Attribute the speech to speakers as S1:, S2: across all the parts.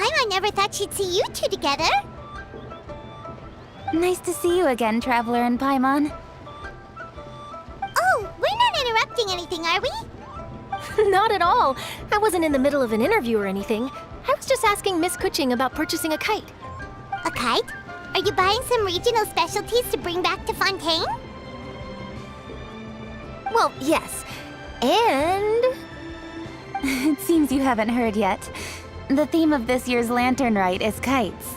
S1: Paimon never thought she'd see you two together.
S2: Nice to see you again, Traveler and Paimon.
S1: Oh, we're not interrupting anything, are we?
S3: Not at all. I wasn't in the middle of an interview or anything. I was just asking Miss Kuching about purchasing a kite.
S1: A kite? Are you buying some regional specialties to bring back to Fontaine?
S3: Well, yes. And...
S2: It seems you haven't heard yet. The theme of this year's Lantern Rite is kites.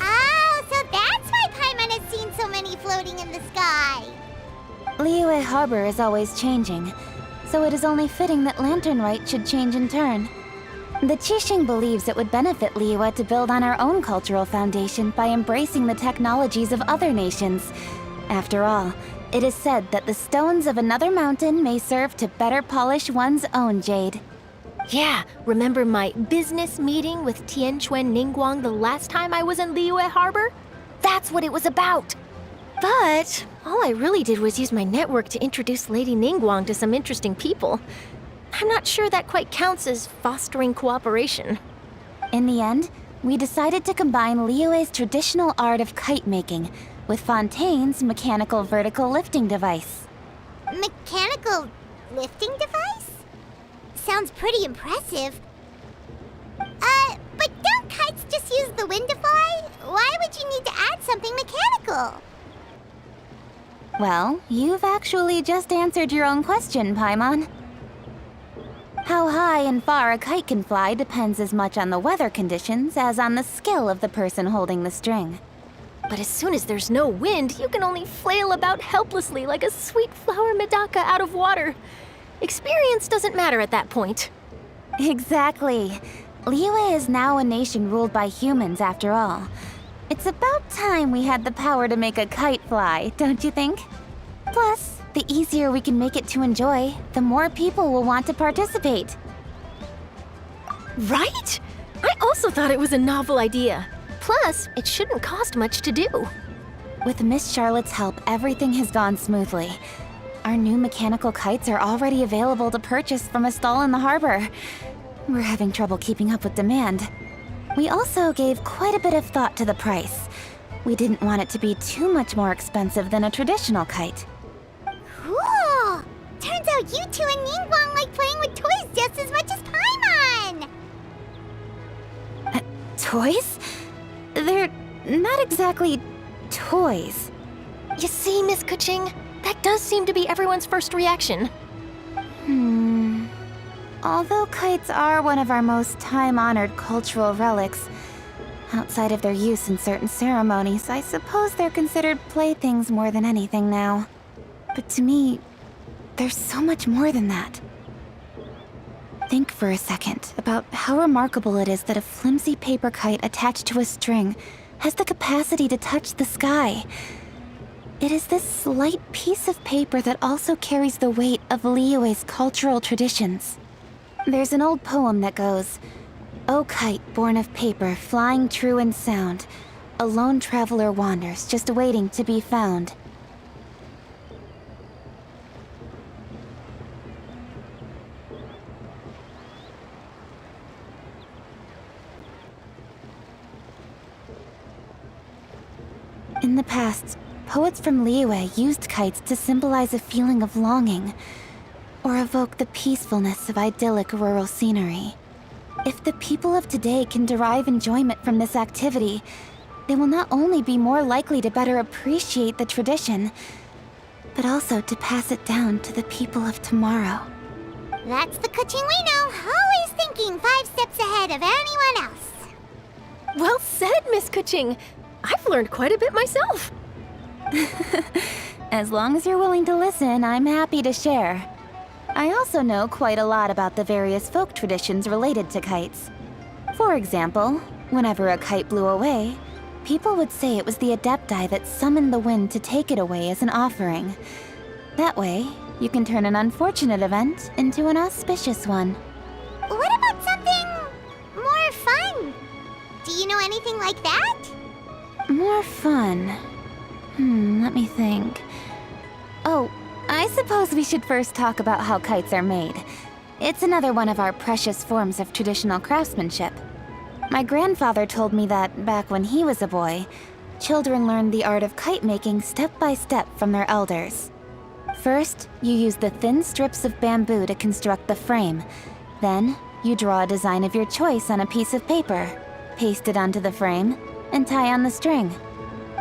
S1: Oh, so that's why Paimon has seen so many floating in the sky.
S2: Liyue Harbor is always changing, so it is only fitting that Lantern Rite should change in turn. The Qixing believes it would benefit Liyue to build on our own cultural foundation by embracing the technologies of other nations. After all, it is said that the stones of another mountain may serve to better polish one's own jade.
S3: yeah, remember my business meeting with Tianquan Ningguang the last time I was in Liyue Harbor? That's what it was about. But all I really did was use my network to introduce Lady Ningguang to some interesting people. I'm not sure that quite counts as fostering cooperation.
S2: In the end, we decided to combine Liyue's traditional art of kite making with Fontaine's mechanical vertical lifting device.
S1: Mechanical lifting device? Sounds pretty impressive. But don't kites just use the wind to fly? Why would you need to add something mechanical?
S2: Well, you've actually just answered your own question, Paimon. How high and far a kite can fly depends as much on the weather conditions as on the skill of the person holding the string.
S3: But as soon as there's no wind, you can only flail about helplessly like a sweet flower medaka out of water. Experience doesn't matter at that point.
S2: Exactly. Liyue is now a nation ruled by humans, after all. It's about time we had the power to make a kite fly, don't you think? Plus, the easier we can make it to enjoy, the more people will want to participate.
S3: Right? I also thought it was a novel idea. Plus, it shouldn't cost much to do.
S2: With Miss Charlotte's help, everything has gone smoothly. Our new mechanical kites are already available to purchase from a stall in the harbor. We're having trouble keeping up with demand. We also gave quite a bit of thought to the price. We didn't want it to be too much more expensive than a traditional kite.
S1: Cool! Turns out you two and Ningguang like playing with toys just as much as Paimon!
S2: Toys? They're not exactly toys.
S3: You see, Miss Kuching? That does seem to be everyone's first reaction.
S2: Although kites are one of our most time-honored cultural relics, outside of their use in certain ceremonies, I suppose they're considered playthings more than anything now. But to me, there's so much more than that. Think for a second about how remarkable it is that a flimsy paper kite attached to a string has the capacity to touch the sky. It is this slight piece of paper that also carries the weight of Liyue's cultural traditions. There's an old poem that goes, "O kite born of paper, flying true in sound, a lone traveler wanders, just waiting to be found." In the past, poets from Liyue used kites to symbolize a feeling of longing, or evoke the peacefulness of idyllic rural scenery. If the people of today can derive enjoyment from this activity, they will not only be more likely to better appreciate the tradition, but also to pass it down to the people of tomorrow.
S1: That's the Kuching we know, always thinking 5 steps ahead of anyone else.
S3: Well said, Miss Kuching. I've learned quite a bit myself.
S2: As long as you're willing to listen, I'm happy to share. I also know quite a lot about the various folk traditions related to kites. For example, whenever a kite blew away, people would say it was the Adepti that summoned the wind to take it away as an offering. That way, you can turn an unfortunate event into an auspicious one.
S1: What about something more fun? Do you know anything like that?
S2: More fun. Let me think. Oh, I suppose we should first talk about how kites are made. It's another one of our precious forms of traditional craftsmanship. My grandfather told me that back when he was a boy, children learned the art of kite making step by step from their elders. First, you use the thin strips of bamboo to construct the frame. Then, you draw a design of your choice on a piece of paper, paste it onto the frame, and tie on the string.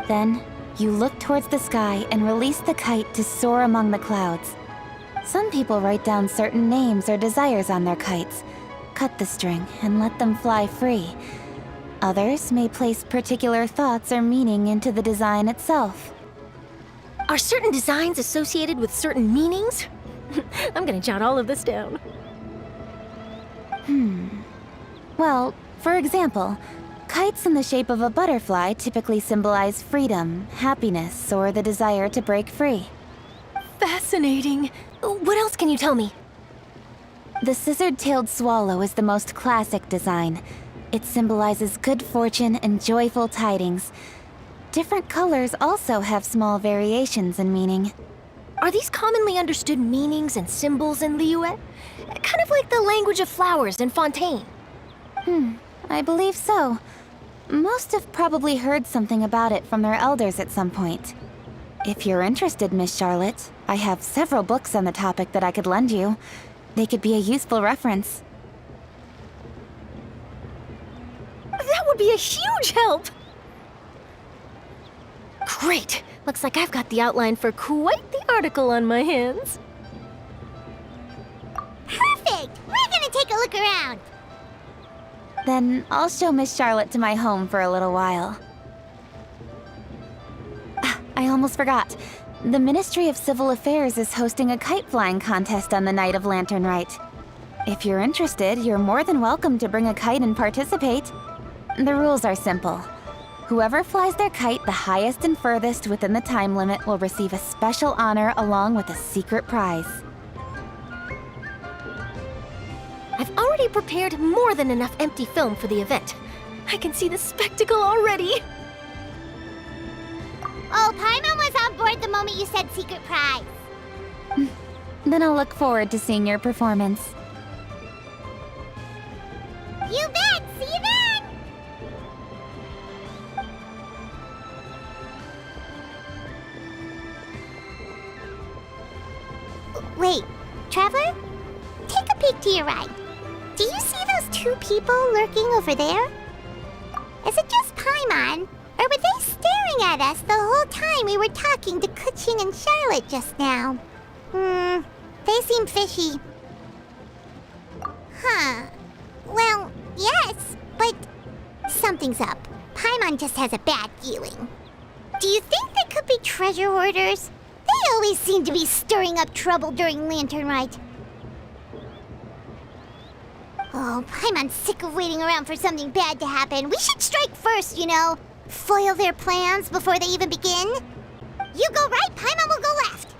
S2: Then, you look towards the sky and release the kite to soar among the clouds. Some people write down certain names or desires on their kites, cut the string, and let them fly free. Others may place particular thoughts or meaning into the design itself.
S3: Are certain designs associated with certain meanings? I'm gonna jot all of this down.
S2: Well, for example, kites in the shape of a butterfly typically symbolize freedom, happiness, or the desire to break free.
S3: Fascinating. What else can you tell me?
S2: The scissor-tailed swallow is the most classic design. It symbolizes good fortune and joyful tidings. Different colors also have small variations in meaning.
S3: Are these commonly understood meanings and symbols in Liyue? Kind of like the language of flowers in Fontaine.
S2: I believe so. Most have probably heard something about it from their elders at some point. If you're interested, Miss Charlotte, I have several books on the topic that I could lend you. They could be a useful reference.
S3: That would be a huge help! Great! Looks like I've got the outline for quite the article on my hands.
S1: Perfect! We're gonna take a look around.
S2: Then I'll show Miss Charlotte to my home for a little while. I almost forgot. The Ministry of Civil Affairs is hosting a kite flying contest on the night of Lantern Rite. If you're interested, you're more than welcome to bring a kite and participate. The rules are simple. Whoever flies their kite the highest and furthest within the time limit will receive a special honor along with a secret prize.
S3: I've already prepared more than enough empty film for the event. I can see the spectacle already.
S1: Oh, Paimon was on board the moment you said secret prize.
S2: Then I'll look forward to seeing your performance.
S1: You bet! See you then! Wait, Traveler? Take a peek to your right. Do you see those two people lurking over there? Is it just Paimon? Or were they staring at us the whole time we were talking to Kuching and Charlotte just now? They seem fishy. Huh. Well, yes, but something's up. Paimon just has a bad feeling. Do you think they could be treasure hoarders? They always seem to be stirring up trouble during Lantern Rite. Oh, Paimon's sick of waiting around for something bad to happen. We should strike first, you know. Foil their plans before they even begin. You go right, Paimon will go left.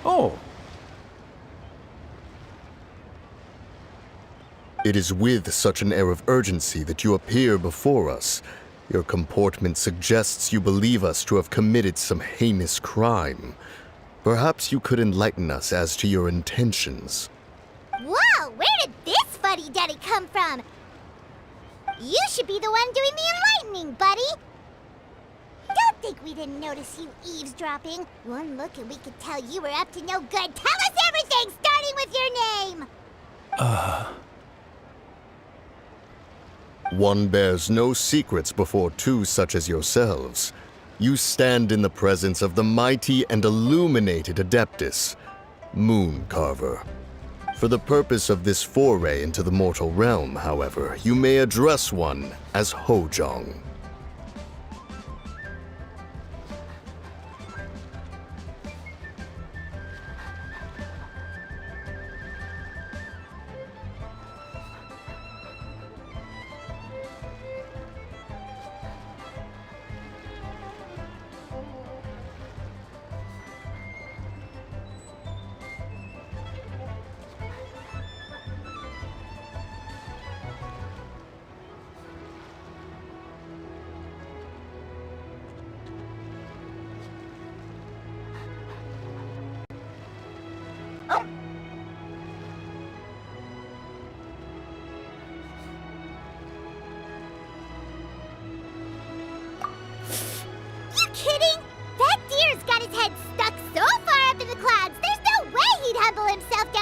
S4: Oh.
S5: It is with such an air of urgency that you appear before us. Your comportment suggests you believe us to have committed some heinous crime. Perhaps you could enlighten us as to your intentions.
S1: Whoa, where did this fuddy-duddy come from? You should be the one doing the enlightening, buddy. Don't think we didn't notice you eavesdropping. One look and we could tell you were up to no good. Tell us everything, starting with your name.
S5: One bears no secrets before two such as yourselves. You stand in the presence of the mighty and illuminated Adeptus, Moon Carver. For the purpose of this foray into the mortal realm, however, you may address one as Hojong.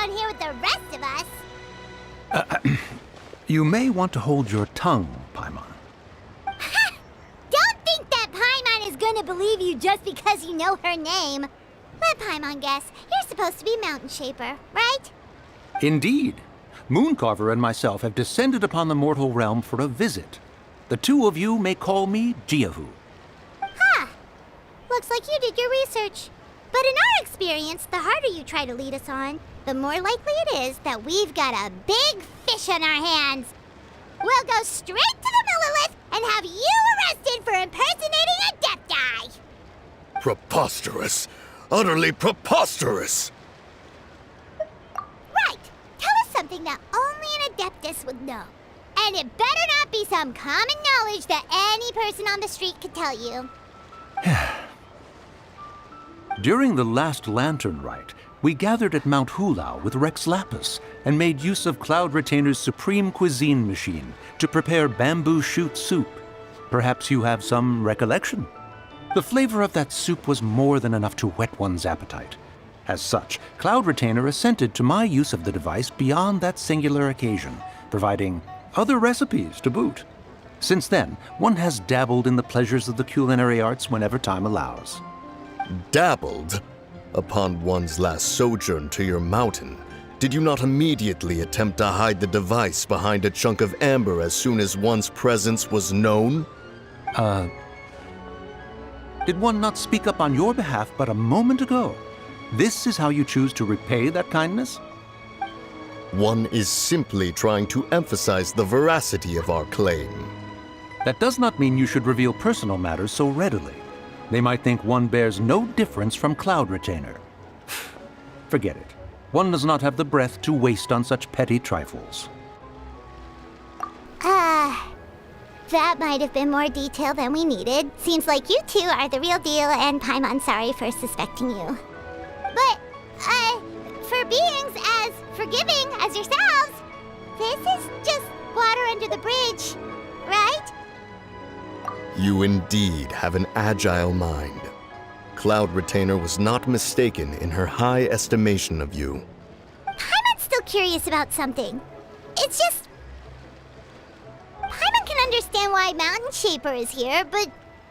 S1: down here with the rest of us.
S4: You may want to hold your tongue, Paimon.
S1: Don't think that Paimon is gonna believe you just because you know her name. Let Paimon guess. You're supposed to be Mountain Shaper, right?
S4: Indeed. Mooncarver and myself have descended upon the mortal realm for a visit. The two of you may call me Jiahu.
S1: Huh. Looks like you did your research. But in our experience, the harder you try to lead us on, the more likely it is that we've got a big fish on our hands. We'll go straight to the Millilith and have you arrested for impersonating a Death Guy.
S5: Preposterous! Utterly preposterous!
S1: Right. Tell us something that only an Adeptus would know. And it better not be some common knowledge that any person on the street could tell you.
S4: During the last lantern rite, we gathered at Mount Hulao with Rex Lapis and made use of Cloud Retainer's supreme cuisine machine to prepare bamboo shoot soup. Perhaps you have some recollection? The flavor of that soup was more than enough to whet one's appetite. As such, Cloud Retainer assented to my use of the device beyond that singular occasion, providing other recipes to boot. Since then, one has dabbled in the pleasures of the culinary arts whenever time allows.
S5: Dabbled? Upon one's last sojourn to your mountain, did you not immediately attempt to hide the device behind a chunk of amber as soon as one's presence was known?
S4: Did one not speak up on your behalf but a moment ago? This is how you choose to repay that kindness?
S5: One is simply trying to emphasize the veracity of our claim.
S4: That does not mean you should reveal personal matters so readily. They might think one bears no difference from Cloud Retainer. Forget it. One does not have the breath to waste on such petty trifles.
S1: That might have been more detail than we needed. Seems like you two are the real deal, and Paimon sorry for suspecting you. But, for beings as forgiving as yourselves, this is just water under the bridge, right?
S5: You indeed have an agile mind. Cloud Retainer was not mistaken in her high estimation of you.
S1: Paimon's still curious about something. It's just... Paimon can understand why Mountain Shaper is here, but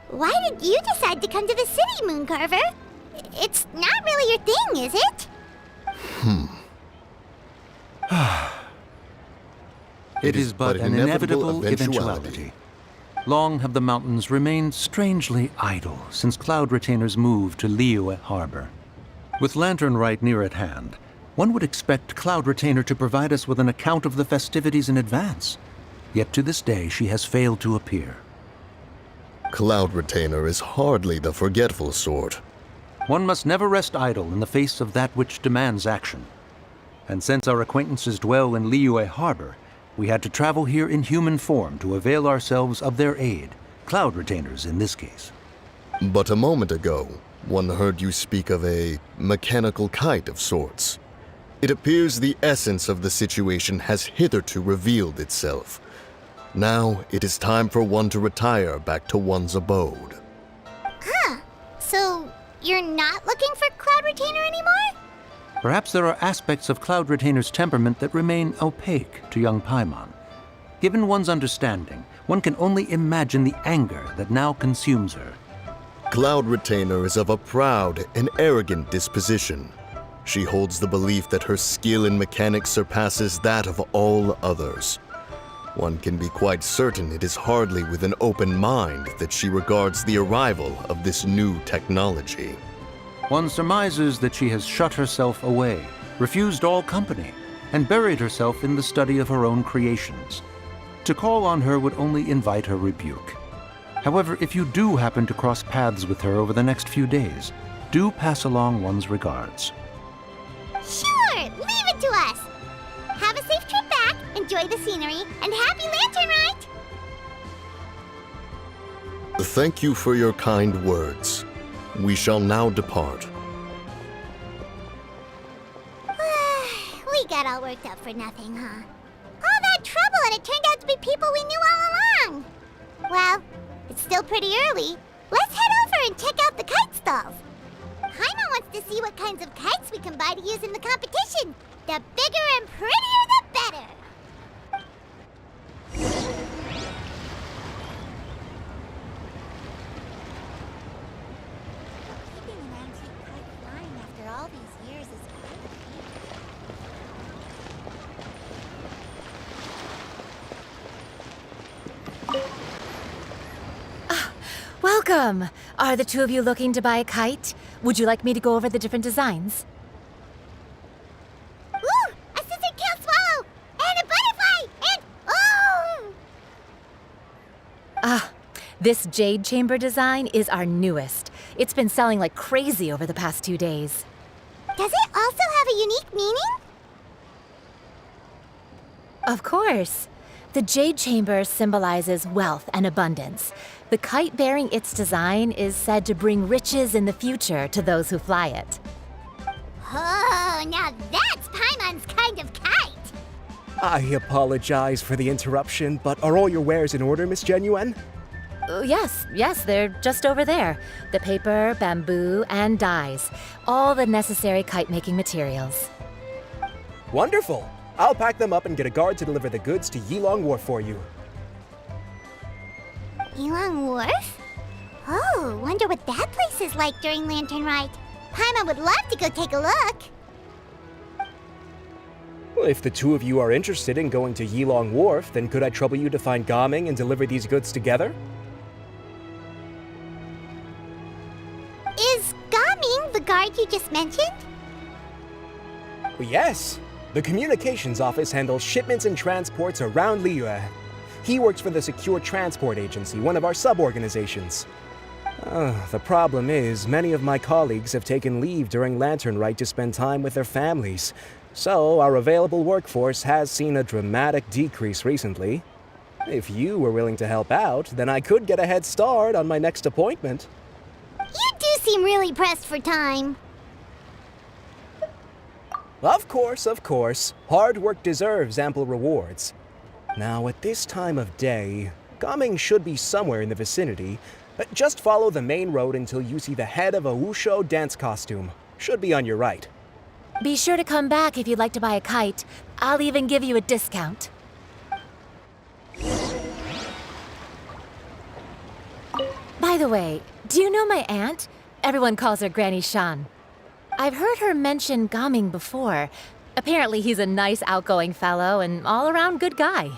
S1: why did you decide to come to the city, Mooncarver? It's not really your thing, is it?
S4: It is but an inevitable eventuality. Long have the mountains remained strangely idle since Cloud Retainer's move to Liyue Harbor. With Lantern Rite near at hand, one would expect Cloud Retainer to provide us with an account of the festivities in advance. Yet to this day, she has failed to appear.
S5: Cloud Retainer is hardly the forgetful sort.
S4: One must never rest idle in the face of that which demands action. And since our acquaintances dwell in Liyue Harbor, we had to travel here in human form to avail ourselves of their aid, Cloud Retainers in this case.
S5: But a moment ago, one heard you speak of a mechanical kite of sorts. It appears the essence of the situation has hitherto revealed itself. Now it is time for one to retire back to one's abode.
S1: So, you're not looking for Cloud Retainer anymore?
S4: Perhaps there are aspects of Cloud Retainer's temperament that remain opaque to young Paimon. Given one's understanding, one can only imagine the anger that now consumes her.
S5: Cloud Retainer is of a proud and arrogant disposition. She holds the belief that her skill in mechanics surpasses that of all others. One can be quite certain it is hardly with an open mind that she regards the arrival of this new technology.
S4: One surmises that she has shut herself away, refused all company, and buried herself in the study of her own creations. To call on her would only invite her rebuke. However, if you do happen to cross paths with her over the next few days, do pass along one's regards.
S1: Sure, leave it to us. Have a safe trip back, enjoy the scenery, and happy Lantern Rite!
S5: Thank you for your kind words. We shall now depart.
S1: We got all worked up for nothing, huh? All that trouble and it turned out to be people we knew all along! Well, it's still pretty early. Let's head over and check out the kite stalls. Paimon wants to see what kinds of kites we can buy to use in the competition. The bigger and prettier the better. Keeping an antique kite flying after all these years is quite a
S2: Welcome! Are the two of you looking to buy a kite? Would you like me to go over the different designs?
S1: Ooh! A scissor kill swallow! And a butterfly! And oh!
S2: This jade chamber design is our newest. It's been selling like crazy over the past 2 days.
S1: Does it also have a unique meaning?
S2: Of course. The jade chamber symbolizes wealth and abundance. The kite bearing its design is said to bring riches in the future to those who fly it.
S1: Oh, now that's Paimon's kind of kite!
S6: I apologize for the interruption, but are all your wares in order, Miss Genuine?
S2: Yes, they're just over there. The paper, bamboo, and dyes. All the necessary kite-making materials.
S6: Wonderful! I'll pack them up and get a guard to deliver the goods to Yilong Wharf for you.
S1: Yilong Wharf? Oh, wonder what that place is like during Lantern Rite. Paimon would love to go take a look.
S6: Well, if the two of you are interested in going to Yilong Wharf, then could I trouble you to find Gaming and deliver these goods together?
S1: Is Gaming the guard you just mentioned?
S6: Well, yes. The communications office handles shipments and transports around Liyue. He works for the Secure Transport Agency, one of our sub-organizations. The problem is, many of my colleagues have taken leave during Lantern Rite to spend time with their families. So, our available workforce has seen a dramatic decrease recently. If you were willing to help out, then I could get a head start on my next appointment.
S1: You do seem really pressed for time.
S6: Of course. Hard work deserves ample rewards. Now, at this time of day, Gaming should be somewhere in the vicinity. Just follow the main road until you see the head of a Wushu dance costume. Should be on your right.
S2: Be sure to come back if you'd like to buy a kite. I'll even give you a discount. By the way, do you know my aunt? Everyone calls her Granny Shan. I've heard her mention Gaming before. Apparently he's a nice, outgoing fellow and all-around good guy.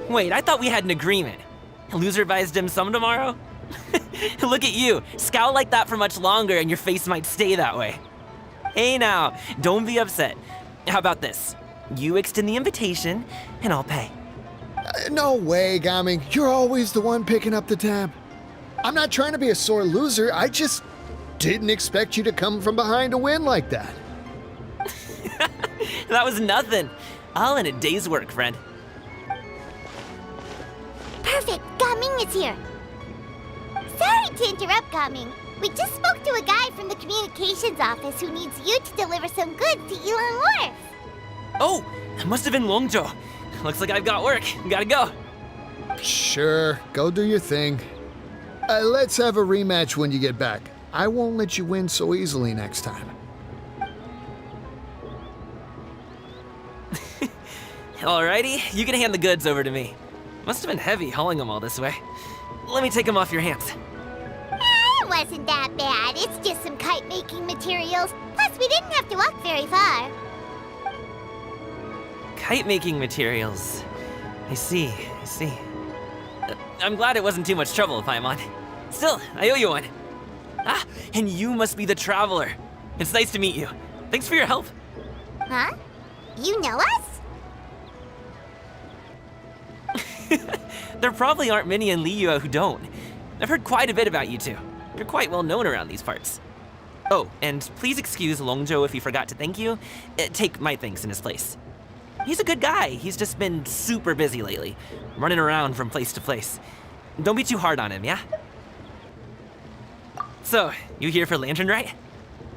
S7: Wait, I thought we had an agreement. Loser buys dim sum tomorrow? Look at you, scowl like that for much longer and your face might stay that way. Hey now, don't be upset. How about this? You extend the invitation, and I'll pay.
S8: No way, Gaming. You're always the one picking up the tab. I'm not trying to be a sore loser. I just didn't expect you to come from behind to win like that.
S7: That was nothing. All in a day's work, friend.
S1: Perfect, Gaming is here. Sorry to interrupt, Gaming. We just spoke to a guy from the communications office who needs you to deliver some goods to Yilong Wharf.
S7: Oh, it must have been Longzhou. Looks like I've got work. Gotta go.
S8: Sure, go do your thing. Let's have a rematch when you get back. I won't let you win so easily next time.
S7: Alrighty, you can hand the goods over to me. Must have been heavy hauling them all this way. Let me take them off your hands.
S1: It wasn't that bad. It's just some kite-making materials. Plus, we didn't have to walk very far.
S7: Kite-making materials. I see. I'm glad it wasn't too much trouble, Paimon. Still, I owe you one. Ah, and you must be the traveler. It's nice to meet you. Thanks for your help.
S1: Huh? You know us?
S7: There probably aren't many in Liyue who don't. I've heard quite a bit about you two. You're quite well known around these parts. Oh, and please excuse Longzhou if he forgot to thank you. Take my thanks in his place. He's a good guy. He's just been super busy lately, running around from place to place. Don't be too hard on him, yeah? So, you here for Lantern Rite?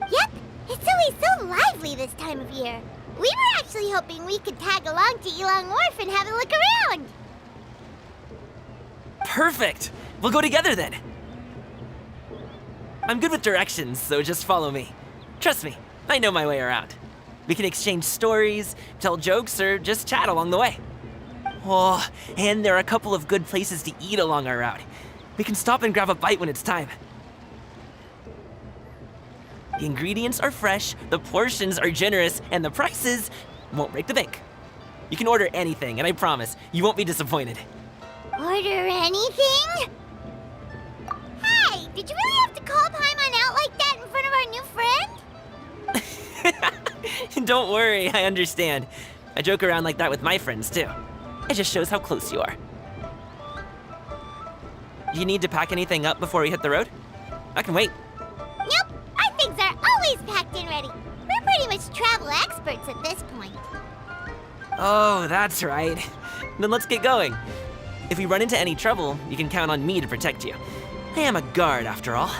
S1: Yep. It's always so lively this time of year. We were actually hoping we could tag along to Elong Wharf and have a look around.
S7: Perfect! We'll go together then. I'm good with directions, so just follow me. Trust me, I know my way around. We can exchange stories, tell jokes, or just chat along the way. Oh, and there are a couple of good places to eat along our route. We can stop and grab a bite when it's time. The ingredients are fresh, the portions are generous, and the prices won't break the bank. You can order anything, and I promise, you won't be disappointed.
S1: Order anything? Hey, did you really have to call Paimon out like that in front of our new friend?
S7: Don't worry, I understand. I joke around like that with my friends, too. It just shows how close you are. Do you need to pack anything up before we hit the road? I can wait.
S1: Nope, our things are always packed and ready. We're pretty much travel experts at this point.
S7: Oh, that's right. Then let's get going. If we run into any trouble, you can count on me to protect you. I am a guard, after all.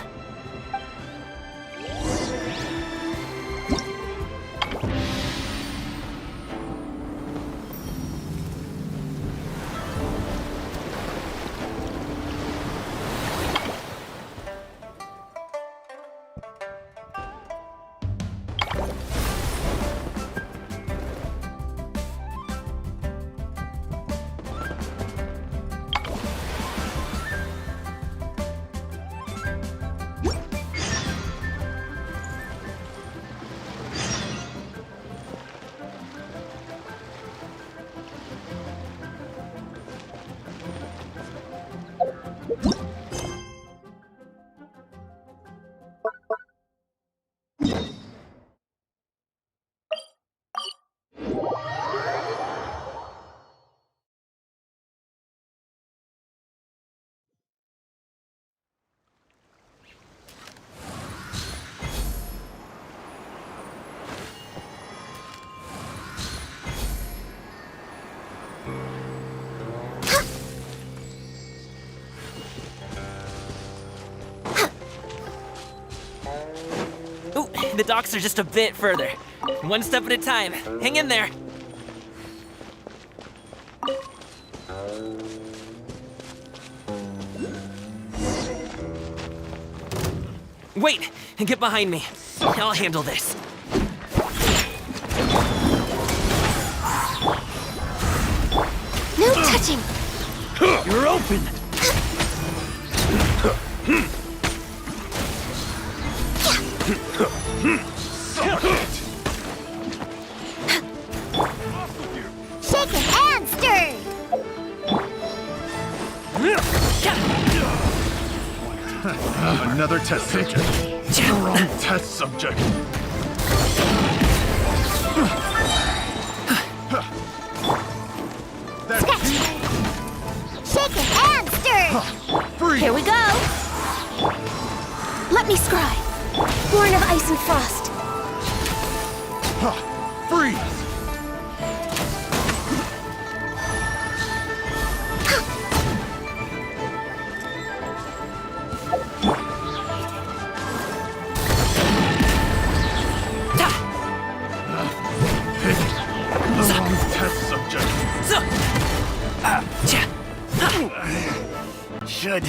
S7: Ooh, the docks are just a bit further. One step at a time. Hang in there. Wait! Get behind me. I'll handle this.
S3: No touching!
S7: You're open!
S1: Shaken and stirred!
S9: Another test subject. Wrong test subject.
S1: Scratch! Shaken and stirred!
S9: Free.
S3: Here we go! Let me scry! Born of ice and frost!
S9: Freeze. Wrong test subject.
S7: Should.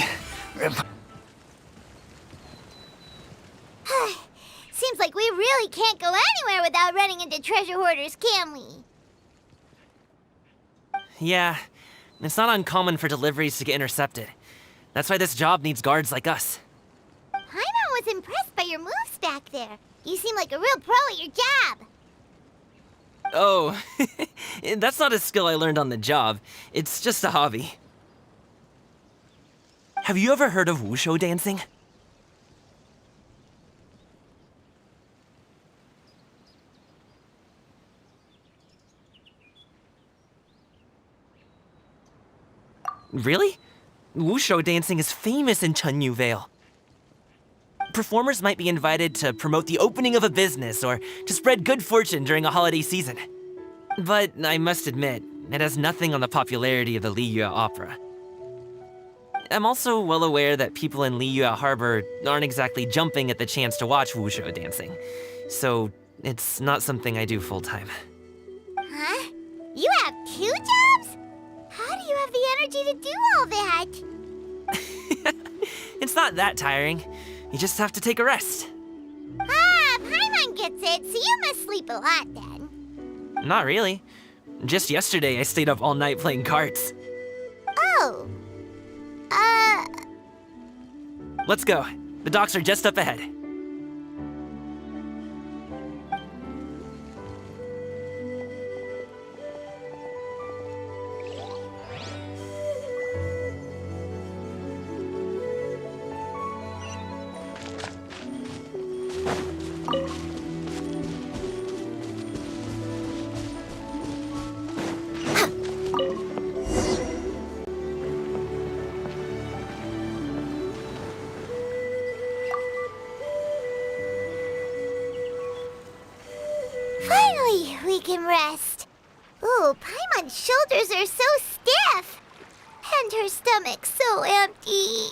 S1: Seems like we really can't go anywhere without running into treasure hoarders, can we?
S7: Yeah, it's not uncommon for deliveries to get intercepted. That's why this job needs guards like us.
S1: Paimon was impressed by your moves back there. You seem like a real pro at your job.
S7: Oh, that's not a skill I learned on the job. It's just a hobby. Have you ever heard of wushu dancing? Really? Wushu dancing is famous in Chunyu Vale. Performers might be invited to promote the opening of a business or to spread good fortune during a holiday season. But I must admit, it has nothing on the popularity of the Liyue opera. I'm also well aware that people in Liyue Harbor aren't exactly jumping at the chance to watch wushu dancing, so it's not something I do full-time.
S1: You have 2 jobs? How do you have the energy to do all that?
S7: It's not that tiring. You just have to take a rest.
S1: Ah, Paimon gets it, so you must sleep a lot then.
S7: Not really. Just yesterday, I stayed up all night playing cards.
S1: Oh.
S7: Let's go. The docks are just up ahead.
S1: Finally, we can rest. Ooh, Paimon's shoulders are so stiff. And her stomach so empty.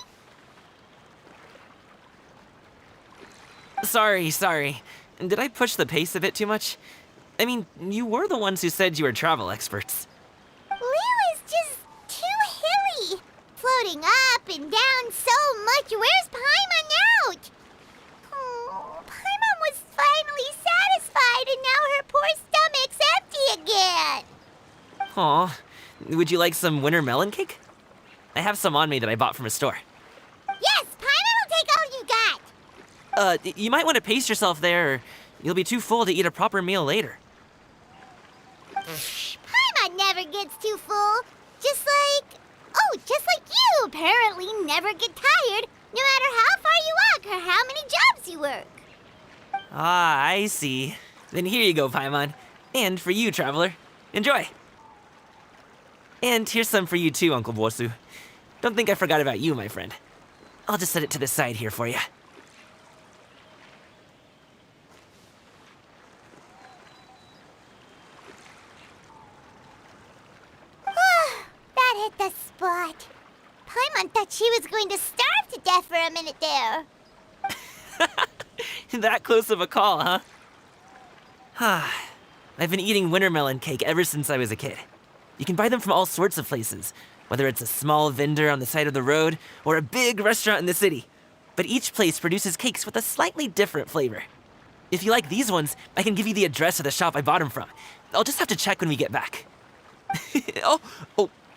S7: Sorry. Did I push the pace a bit too much? I mean, you were the ones who said you were travel experts.
S1: Liyue is just too hilly. Floating up and down so much. Where's Paimon out? Oh, Paimon was finally satisfied and now her poor stomach's empty again.
S7: Aw, would you like some winter melon cake? I have some on me that I bought from a store.
S1: Yes, Paimon will take all you got.
S7: You might want to pace yourself there, or you'll be too full to eat a proper meal later.
S1: Paimon never gets too full. Just like you apparently never get tired, no matter how far you walk or how many jobs you work.
S7: Ah, I see. Then here you go, Paimon. And for you, traveler. Enjoy. And here's some for you too, Uncle Bosu. Don't think I forgot about you, my friend. I'll just set it to the side here for you.
S1: That hit the spot. Paimon thought she was going to starve to death for a minute there.
S7: That close of a call, huh? I've been eating winter melon cake ever since I was a kid. You can buy them from all sorts of places, whether it's a small vendor on the side of the road or a big restaurant in the city. But each place produces cakes with a slightly different flavor. If you like these ones, I can give you the address of the shop I bought them from. I'll just have to check when we get back. Oh,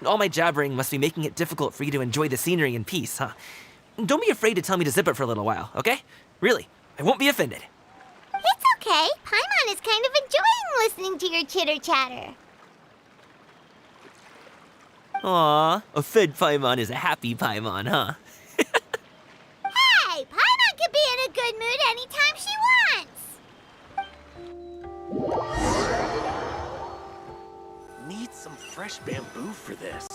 S7: all my jabbering must be making it difficult for you to enjoy the scenery in peace, huh? Don't be afraid to tell me to zip it for a little while, okay? Really, I won't be offended.
S1: It's okay. Paimon is kind of enjoying listening to your chitter-chatter.
S7: Aw, a fed Paimon is a happy Paimon, huh?
S1: Hey, Paimon can be in a good mood anytime she wants.
S9: Need some fresh bamboo for this.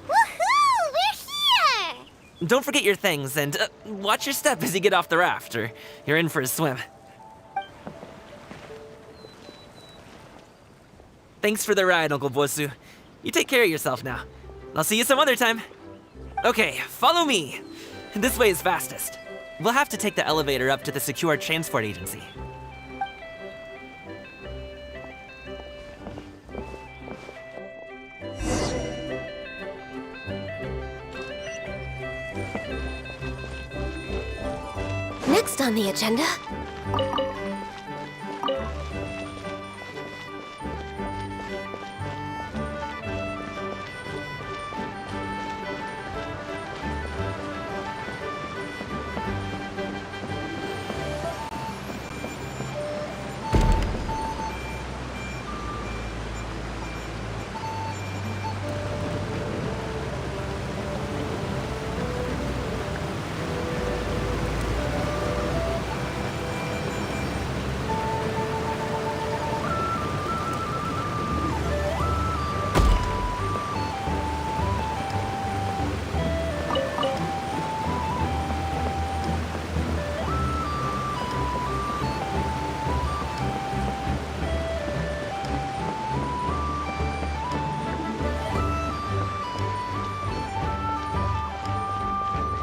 S1: Woohoo! We're here!
S7: Don't forget your things, and watch your step as you get off the raft, or you're in for a swim. Thanks for the ride, Uncle Bosu. You take care of yourself now. I'll see you some other time. Okay, follow me. This way is fastest. We'll have to take the elevator up to the secure transport agency.
S3: Next on the agenda.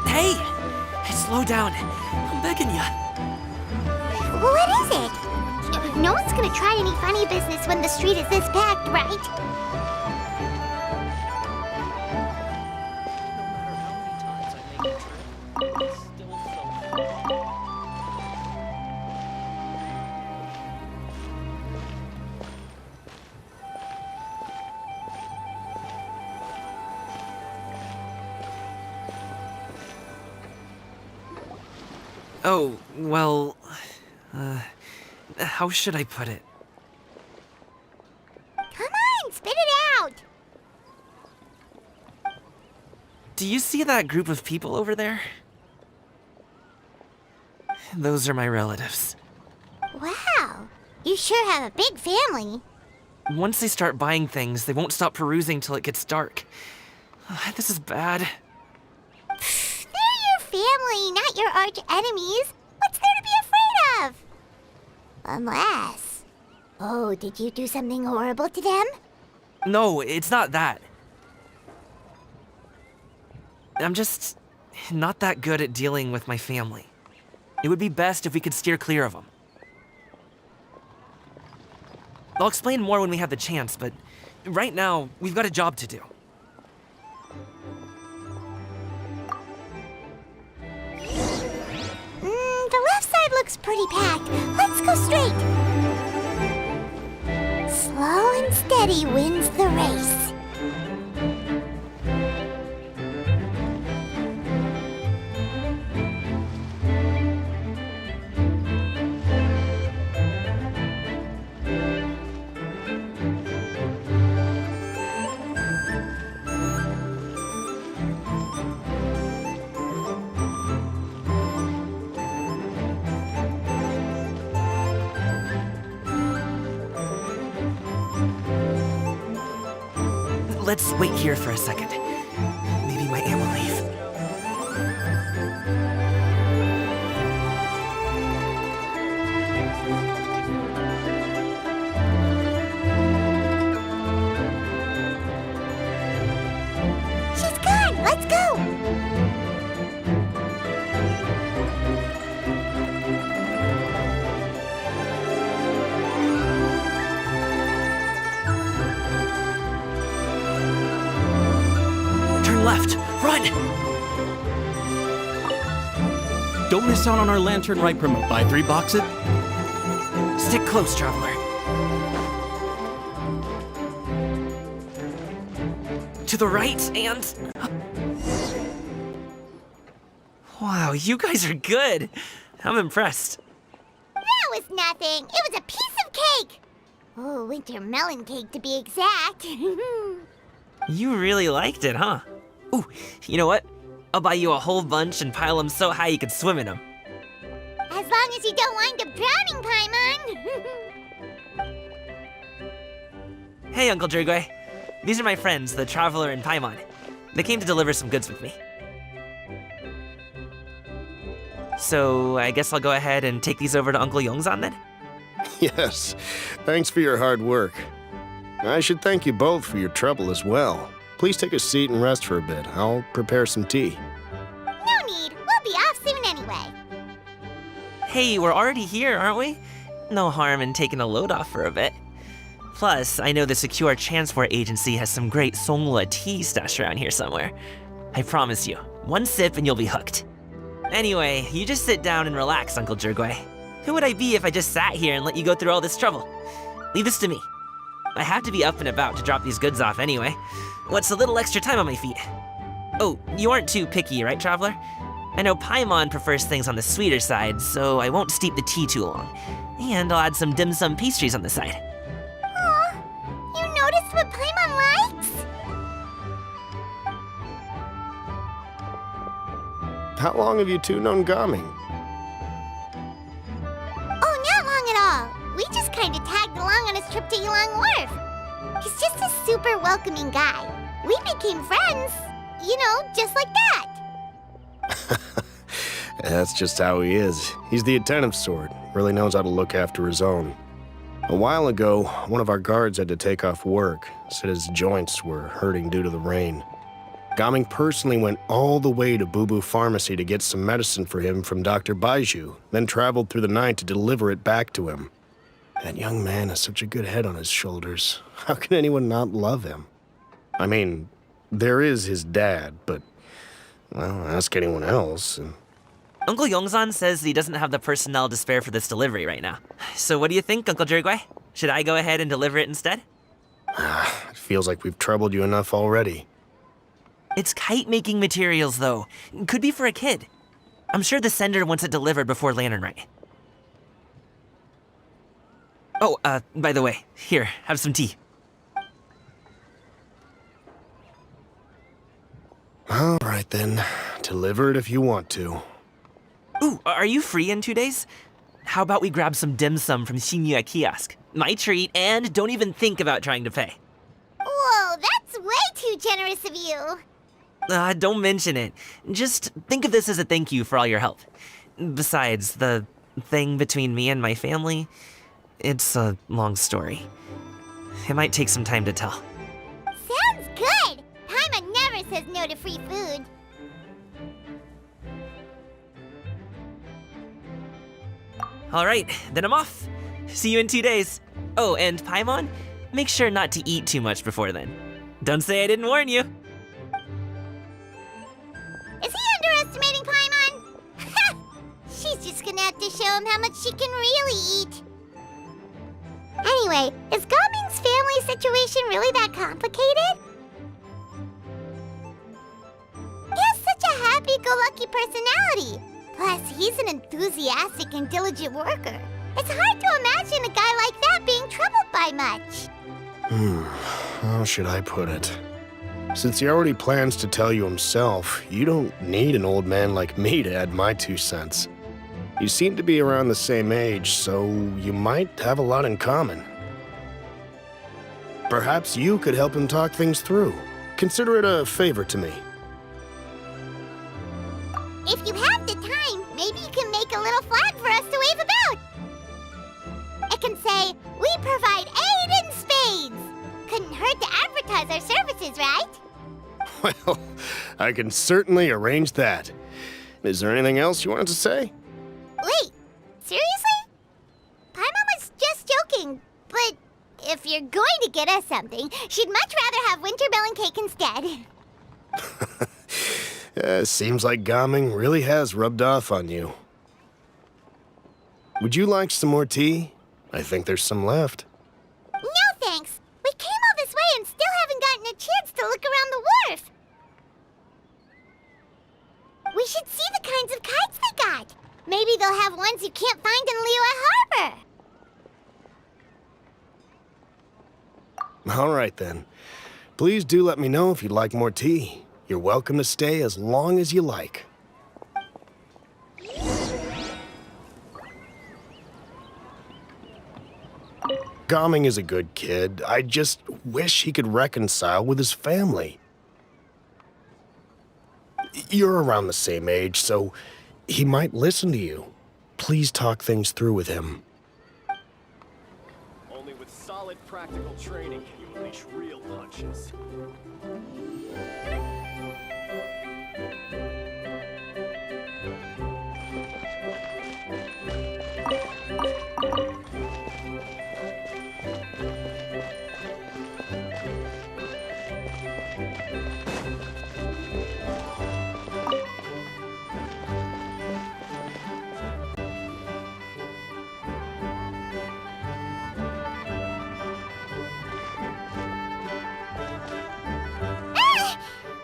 S7: Hey! Slow down. I'm begging ya.
S1: What is it? No one's gonna try any funny business when the street is this packed, right?
S7: Oh, well, how should I put it?
S1: Come on, spit it out!
S7: Do you see that group of people over there? Those are my relatives.
S1: Wow, you sure have a big family.
S7: Once they start buying things, they won't stop perusing till it gets dark. This is bad.
S1: They're your family, not your arch enemies. What's there to be afraid of? Unless... Oh, did you do something horrible to them?
S7: No, it's not that. I'm just not that good at dealing with my family. It would be best if we could steer clear of them. I'll explain more when we have the chance, but right now, we've got a job to do.
S1: The left side looks pretty packed. Let's go straight. Slow and steady wins the race.
S7: Let's wait here for a second. Maybe my aunt will leave.
S1: She's gone. Let's go.
S7: Turn left. Run!
S9: Don't miss out on our Lantern Rite promo. Buy 3 boxes.
S7: Stick close, traveler. To the right and... Wow, you guys are good. I'm impressed.
S1: That was nothing. It was a piece of cake. Oh, winter melon cake to be exact.
S7: You really liked it, huh? Ooh, you know what? I'll buy you a whole bunch and pile them so high you could swim in them.
S1: As long as you don't wind up drowning, Paimon.
S7: Hey, Uncle Jirgwe. These are my friends, the Traveler and Paimon. They came to deliver some goods with me. So, I guess I'll go ahead and take these over to Uncle Yongzan then?
S10: Yes, thanks for your hard work. I should thank you both for your trouble as well. Please take a seat and rest for a bit. I'll prepare some tea.
S1: No need. We'll be off soon anyway.
S7: Hey, we're already here, aren't we? No harm in taking a load off for a bit. Plus, I know the Secure Transport Agency has some great Songhua tea stashed around here somewhere. I promise you, one sip and you'll be hooked. Anyway, you just sit down and relax, Uncle Jirgwe. Who would I be if I just sat here and let you go through all this trouble? Leave this to me. I have to be up and about to drop these goods off anyway. What's a little extra time on my feet? Oh, you aren't too picky, right, Traveler? I know Paimon prefers things on the sweeter side, so I won't steep the tea too long. And I'll add some dim sum pastries on the side.
S1: Aw, you noticed what Paimon likes?
S10: How long have you two known Gaming?
S1: Oh, not long at all. We just kind of tagged along on his trip to Yulong Wharf. He's just a super welcoming guy. We became friends, you know, just like that.
S10: That's just how he is. He's the attentive sort, really knows how to look after his own. A while ago, one of our guards had to take off work, said his joints were hurting due to the rain. Gaming personally went all the way to Boo Boo Pharmacy to get some medicine for him from Dr. Baiju, then traveled through the night to deliver it back to him. That young man has such a good head on his shoulders. How can anyone not love him? I mean, there is his dad, but, well, ask anyone else. And
S7: Uncle Yongsan says he doesn't have the personnel to spare for this delivery right now. So what do you think, Uncle Jirgui? Should I go ahead and deliver it instead?
S10: It feels like we've troubled you enough already.
S7: It's kite-making materials, though. Could be for a kid. I'm sure the sender wants it delivered before Lantern Rite. Oh, by the way, here, have some tea.
S10: All right, then. Deliver it if you want to.
S7: Ooh, are you free in 2 days? How about we grab some dim sum from Shinya Kiosk? My treat, and don't even think about trying to pay.
S1: Whoa, that's way too generous of you.
S7: Don't mention it. Just think of this as a thank you for all your help. Besides, the thing between me and my family, it's a long story. It might take some time to tell.
S1: Sounds good. Paimon never says no to free food.
S7: All right, then I'm off. See you in 2 days. Oh, and Paimon, make sure not to eat too much before then. Don't say I didn't warn you.
S1: Is he underestimating Paimon? She's just gonna have to show him how much she can really eat. Anyway, is Gaming's family situation really that complicated? He has such a happy-go-lucky personality. Plus, he's an enthusiastic and diligent worker. It's hard to imagine a guy like that being troubled by much.
S10: How should I put it? Since he already plans to tell you himself, you don't need an old man like me to add my 2 cents. You seem to be around the same age, so you might have a lot in common. Perhaps you could help him talk things through. Consider it a favor to me.
S1: If you have the time, maybe you can make a little flag for us to wave about. It can say, "We provide aid in spades." Couldn't hurt to advertise our services, right?
S10: Well, I can certainly arrange that. Is there anything else you wanted to say?
S1: Wait, seriously? Paimon was just joking, but if you're going to get us something, she'd much rather have winter melon cake instead.
S10: Seems like Gaming really has rubbed off on you. Would you like some more tea? I think there's some left.
S1: No thanks. We came all this way and still haven't gotten a chance to look around the wharf. We should see the kinds of kites they got. Maybe they'll have ones you can't find in Liyue Harbor.
S10: All right, then. Please do let me know if you'd like more tea. You're welcome to stay as long as you like. Gaming is a good kid. I just wish he could reconcile with his family. You're around the same age, so he might listen to you. Please talk things through with him.
S11: Only with solid practical training can you unleash real punches.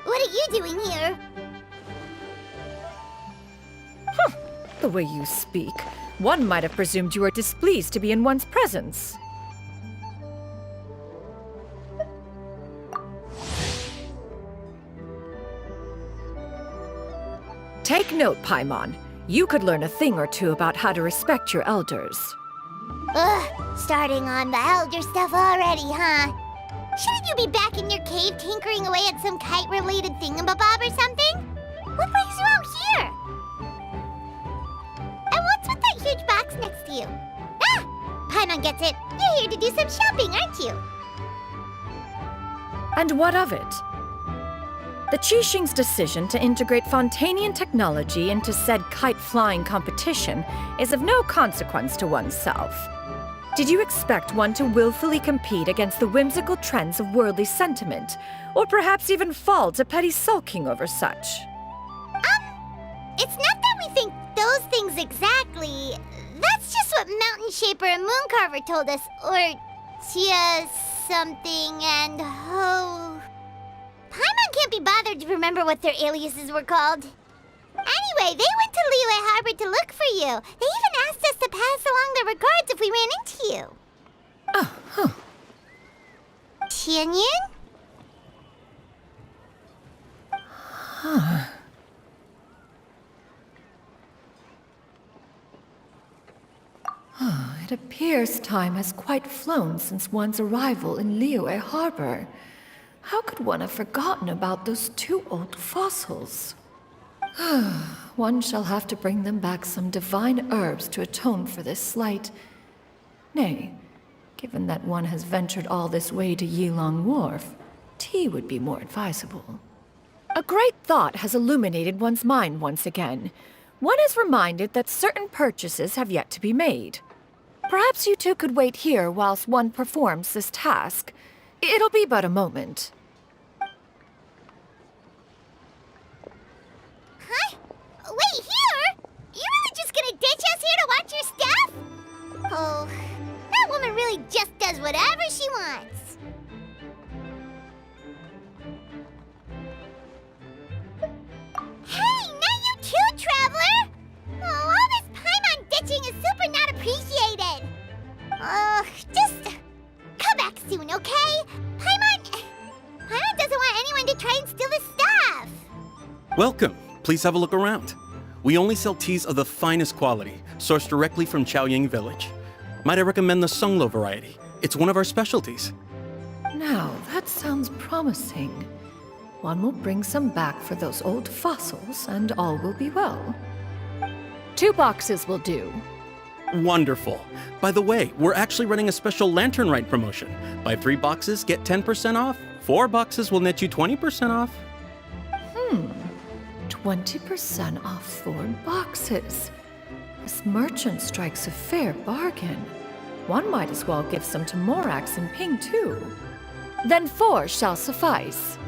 S1: What are you doing here?
S12: The way you speak, one might have presumed you were displeased to be in one's presence. Take note, Paimon. You could learn a thing or two about how to respect your elders.
S1: Ugh, starting on the elder stuff already, huh? Shouldn't you be back in your cave tinkering away at some kite-related thingamabob or something? What brings you out here? And what's with that huge box next to you? Ah! Paimon gets it. You're here to do some shopping, aren't you?
S12: And what of it? The Qixing's decision to integrate Fontanian technology into said kite-flying competition is of no consequence to oneself. Did you expect one to willfully compete against the whimsical trends of worldly sentiment, or perhaps even fall to petty sulking over such?
S1: It's not that we think those things exactly. That's just what Mountain Shaper and Moon Carver told us. Or Tia something and Ho. Paimon can't be bothered to remember what their aliases were called. Anyway, they went to Liyue Harbor to look for you. They even asked us to pass along their regards if we ran into you.
S12: Oh, huh.
S1: Tianyin?
S12: Huh. It appears time has quite flown since one's arrival in Liyue Harbor. How could one have forgotten about those two old fossils? One shall have to bring them back some divine herbs to atone for this slight. Nay, given that one has ventured all this way to Yilong Wharf, tea would be more advisable. A great thought has illuminated one's mind once again. One is reminded that certain purchases have yet to be made. Perhaps you two could wait here whilst one performs this task. It'll be but a moment.
S1: Huh? Wait, here? You really just gonna ditch us here to watch your stuff? Oh, that woman really just does whatever she wants. Hey, not you too, Traveler! Oh, all this Paimon ditching is super not appreciated. Just come back soon, okay? Paimon doesn't want anyone to try and steal his stuff.
S9: Welcome. Please have a look around. We only sell teas of the finest quality, sourced directly from Chaoying Village. Might I recommend the Sunglo variety? It's one of our specialties.
S12: Now, that sounds promising. One will bring some back for those old fossils, and all will be well. 2 boxes will do.
S9: Wonderful. By the way, we're actually running a special Lantern Rite promotion. Buy 3 boxes, get 10% off. 4 boxes will net you 20% off.
S12: 20% off 4 boxes. This merchant strikes a fair bargain. One might as well give some to Morax and Ping too. Then 4 shall suffice.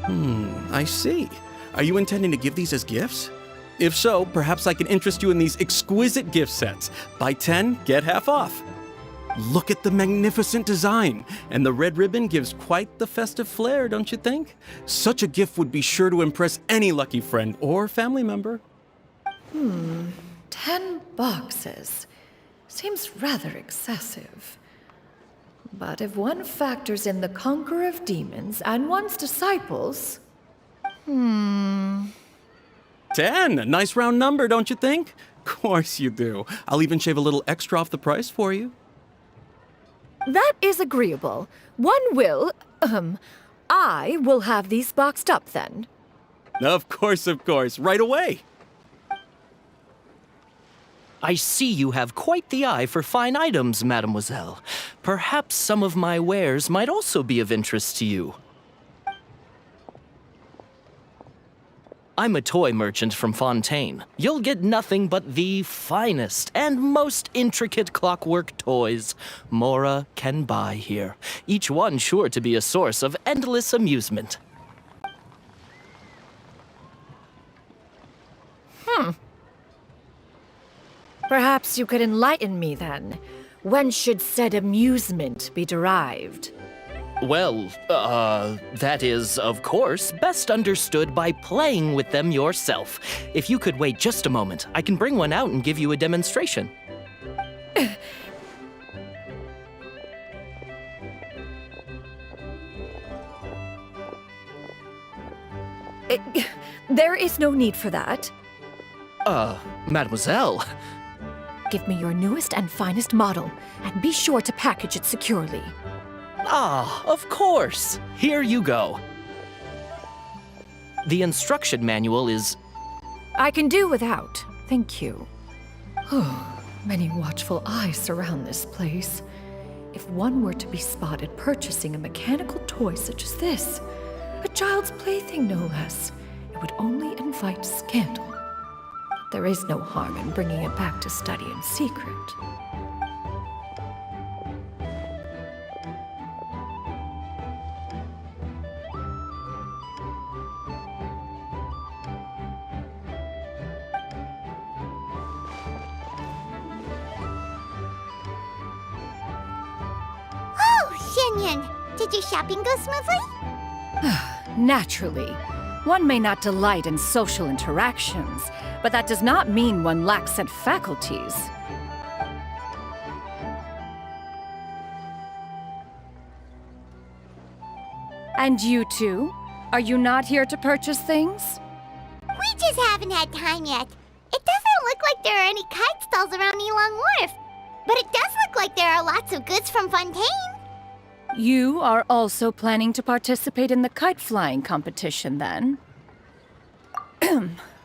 S9: I see. Are you intending to give these as gifts? If so, perhaps I can interest you in these exquisite gift sets. Buy 10, get half off. Look at the magnificent design, and the red ribbon gives quite the festive flair, don't you think? Such a gift would be sure to impress any lucky friend or family member.
S12: 10 boxes. Seems rather excessive. But if one factors in the Conqueror of Demons and one's disciples...
S9: 10! A nice round number, don't you think? Course you do. I'll even shave a little extra off the price for you.
S12: That is agreeable. I will have these boxed up then.
S9: Of course, right away.
S13: I see you have quite the eye for fine items, mademoiselle. Perhaps some of my wares might also be of interest to you. I'm a toy merchant from Fontaine. You'll get nothing but the finest and most intricate clockwork toys Mora can buy here. Each one sure to be a source of endless amusement.
S12: Perhaps you could enlighten me then. When should said amusement be derived?
S13: Well, that is, of course, best understood by playing with them yourself. If you could wait just a moment, I can bring one out and give you a demonstration.
S12: There is no need for that.
S13: Mademoiselle.
S12: Give me your newest and finest model, and be sure to package it securely.
S13: Ah, of course. Here you go. The instruction manual is...
S12: I can do without, thank you. Many watchful eyes surround this place. If one were to be spotted purchasing a mechanical toy such as this, A child's plaything, no less. It would only invite scandal. There is no harm in bringing it back to study in secret.
S1: Xianyun, did your shopping go smoothly?
S12: Naturally. One may not delight in social interactions, but that does not mean one lacks said faculties. And you two? Are you not here to purchase things?
S1: We just haven't had time yet. It doesn't look like there are any kite stalls around Elong Wharf, but it does look like there are lots of goods from Fontaine.
S12: You are also planning to participate in the kite flying competition, then?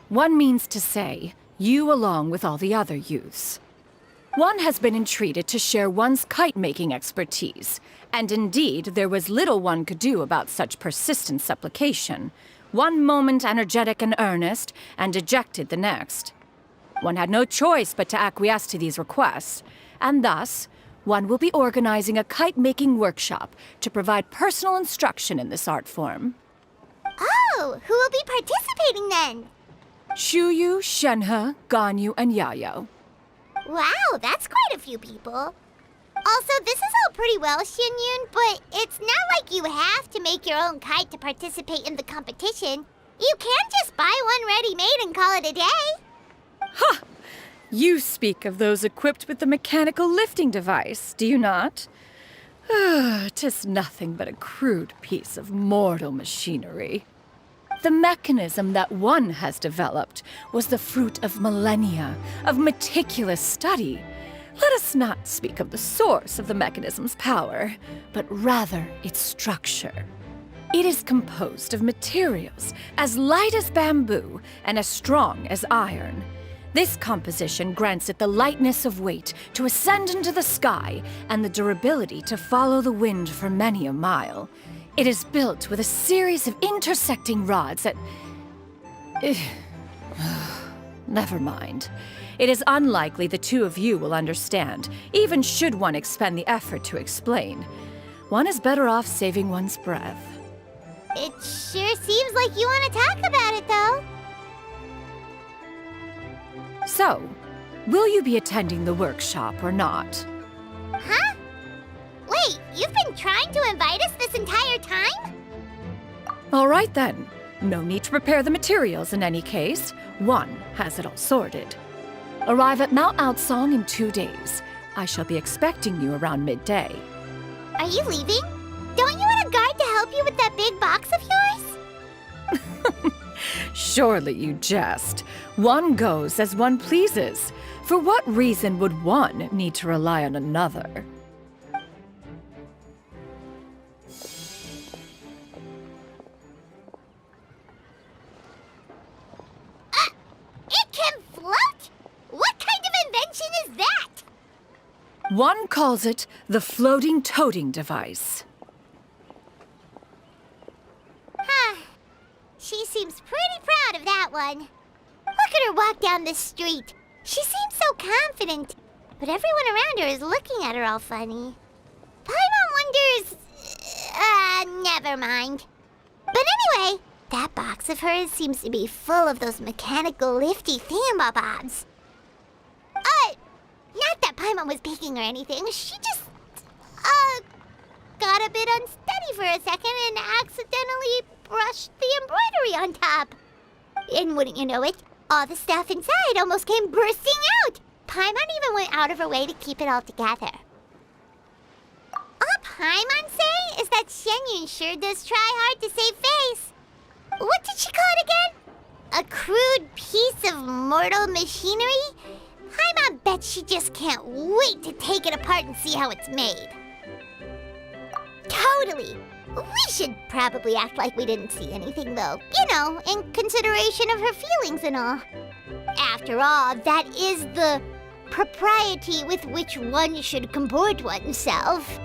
S12: One means to say, you along with all the other youths. One has been entreated to share one's kite-making expertise, and indeed there was little one could do about such persistent supplication. One moment energetic and earnest, and dejected the next. One had no choice but to acquiesce to these requests, and thus, one will be organizing a kite-making workshop to provide personal instruction in this art form.
S1: Oh, who will be participating then?
S12: Shuyu, Shenhe, Ganyu, and Yayo.
S1: Wow, that's quite a few people. Also, this is all pretty well, Xianyun, but it's not like you have to make your own kite to participate in the competition. You can just buy one ready-made and call it a day.
S12: Ha! You speak of those equipped with the mechanical lifting device, do you not? 'Tis nothing but a crude piece of mortal machinery. The mechanism that one has developed was the fruit of millennia of meticulous study. Let us not speak of the source of the mechanism's power, but rather its structure. It is composed of materials as light as bamboo and as strong as iron. This composition grants it the lightness of weight to ascend into the sky and the durability to follow the wind for many a mile. It is built with a series of intersecting rods that... Never mind. It is unlikely the two of you will understand, even should one expend the effort to explain. One is better off saving one's breath.
S1: It sure seems like you want to talk about it, though.
S12: So, will you be attending the workshop or not?
S1: Huh? Wait, you've been trying to invite us this entire time?
S12: All right then. No need to prepare the materials in any case. One has it all sorted. Arrive at Mount Outsong in 2 days. I shall be expecting you around midday.
S1: Are you leaving? Don't you want a guard to help you with that big box of yours?
S12: Surely you jest. One goes as one pleases. For what reason would one need to rely on another?
S1: It can float? What kind of invention is that?
S12: One calls it the floating toting device.
S1: Huh. She seems pretty proud of that one. Look at her walk down the street. She seems so confident, but everyone around her is looking at her all funny. Paimon wonders... never mind. But anyway, that box of hers seems to be full of those mechanical lifty thingamabobs. Not that Paimon was peeking or anything. She just, got a bit unsteady for a second and accidentally brushed the embroidery on top. And wouldn't you know it, all the stuff inside almost came bursting out. Paimon even went out of her way to keep it all together. All Paimon say is that Xianyun sure does try hard to save face. What did she call it again? A crude piece of mortal machinery? Paimon bets she just can't wait to take it apart and see how it's made. Totally. We should probably act like we didn't see anything, though. You know, in consideration of her feelings and all. After all, that is the propriety with which one should comport oneself.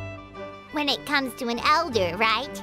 S1: When it comes to an elder, right?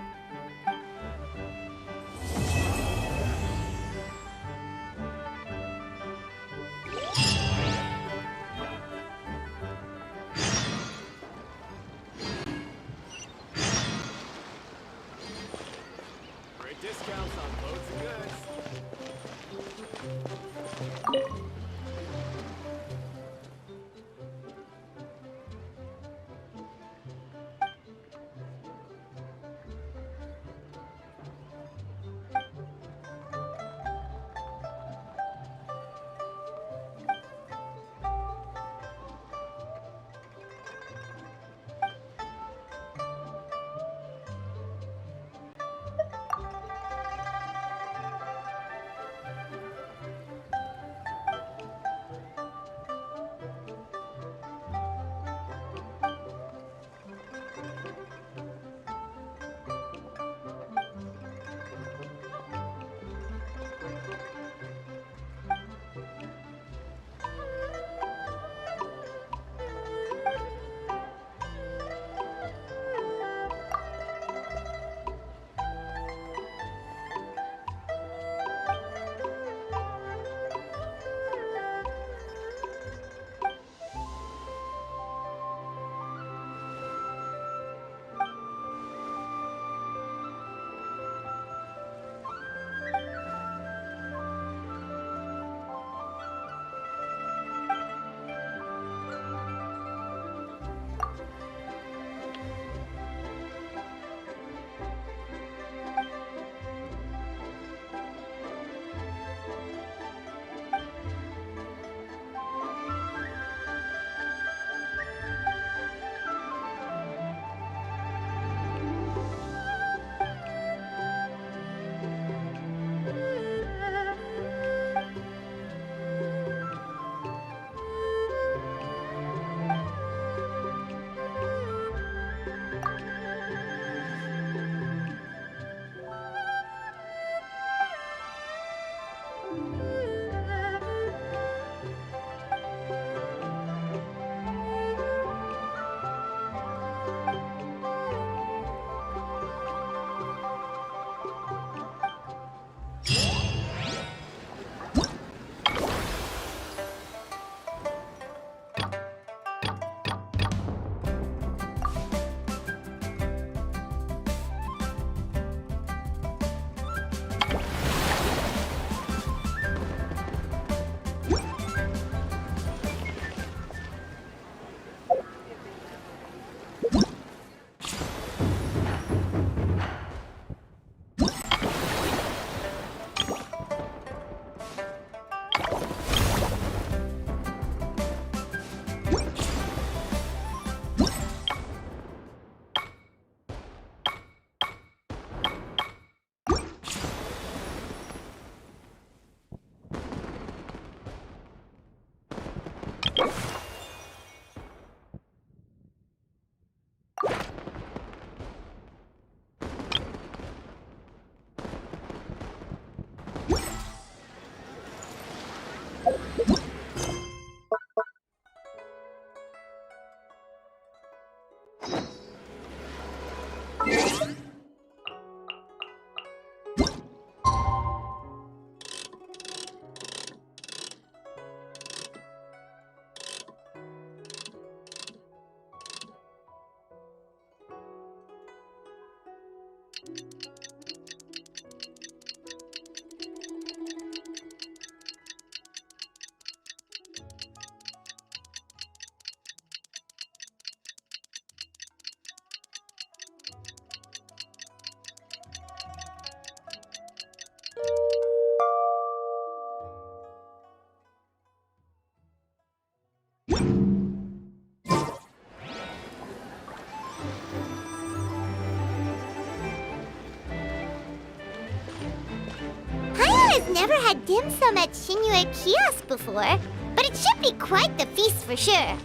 S1: I've never had dim sum at Shinue Kiosk before, but it should be quite the feast for sure.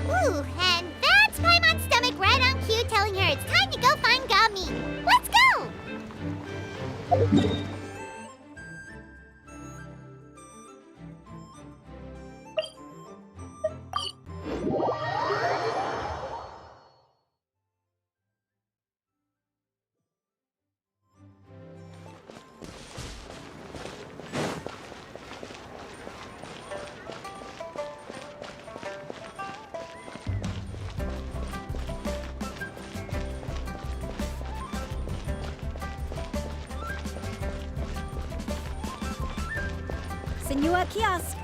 S1: Ooh, and that's Paimon's stomach right on cue telling her it's time to go find Gami. Let's go!
S14: Senua Kiosk.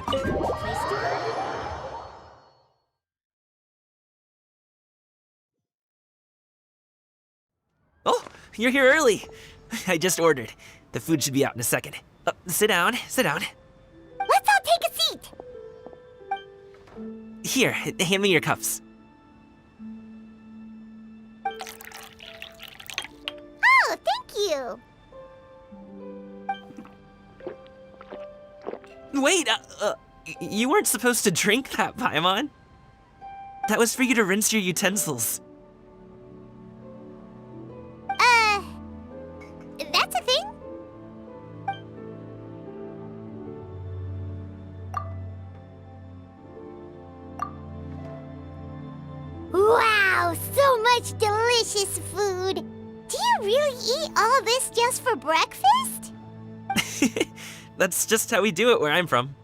S7: Oh, you're here early. I just ordered. The food should be out in a second. Sit down, sit down.
S1: Let's all take a seat!
S7: Here, hand me your cups.
S1: Oh, thank you!
S7: Wait, you weren't supposed to drink that, Paimon. That was for you to rinse your utensils.
S1: That's a thing? Wow, so much delicious food! Do you really eat all this just for breakfast?
S7: That's just how we do it where I'm from.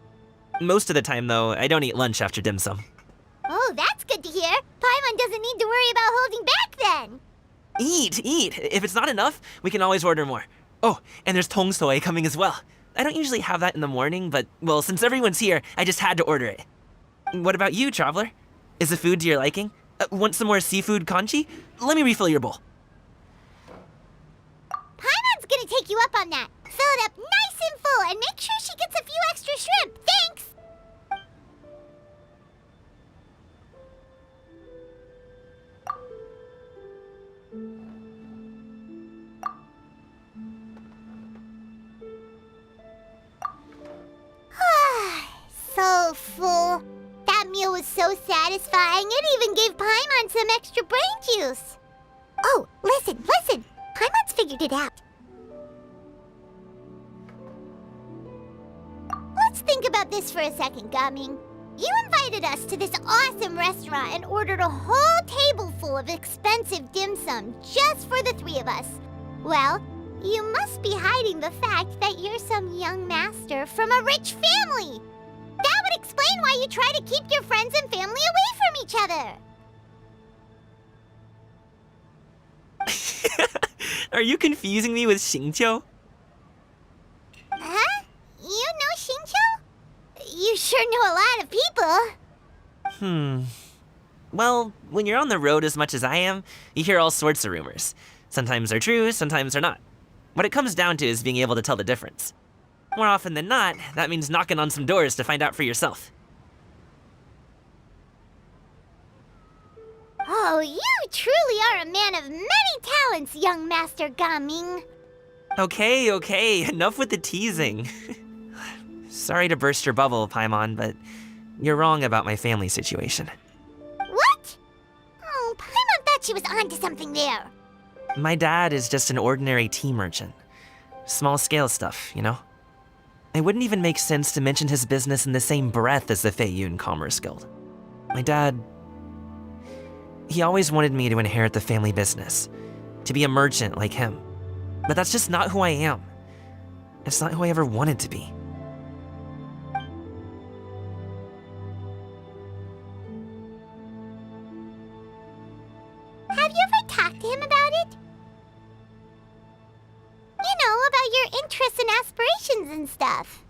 S7: Most of the time, though, I don't eat lunch after dim sum.
S1: Oh, that's good to hear. Paimon doesn't need to worry about holding back then.
S7: Eat! If it's not enough, we can always order more. Oh, and there's tong soy coming as well. I don't usually have that in the morning, but, well, since everyone's here, I just had to order it. What about you, Traveler? Is the food to your liking? Want some more seafood kanchi? Let me refill your bowl.
S1: Paimon's gonna take you up on that. Fill it up nice and full and make sure she gets a few extra shrimp. Thanks! So full. That meal was so satisfying, it even gave Paimon some extra brain juice. Oh, listen! Paimon's figured it out. Let's think about this for a second, Gaming. You invited us to this awesome restaurant and ordered a whole table full of expensive dim sum just for the three of us. Well, you must be hiding the fact that you're some young master from a rich family. That would explain why you try to keep your friends and family away from each other.
S7: Are you confusing me with Xingqiu?
S1: Huh? You know Xingqiu? You sure know a lot of people.
S7: Well, when you're on the road as much as I am, you hear all sorts of rumors. Sometimes they're true, sometimes they're not. What it comes down to is being able to tell the difference. More often than not, that means knocking on some doors to find out for yourself.
S1: Oh, you truly are a man of many talents, young Master Gaming.
S7: Okay, enough with the teasing. Sorry to burst your bubble, Paimon, but you're wrong about my family situation.
S1: What? Oh, Paimon thought she was onto something there.
S7: My dad is just an ordinary tea merchant. Small-scale stuff, you know? It wouldn't even make sense to mention his business in the same breath as the Feiyun Commerce Guild. My dad... he always wanted me to inherit the family business, to be a merchant like him. But that's just not who I am. It's not who I ever wanted to be.
S1: Have you ever talked to him about it? You know, about your interests and aspirations and stuff.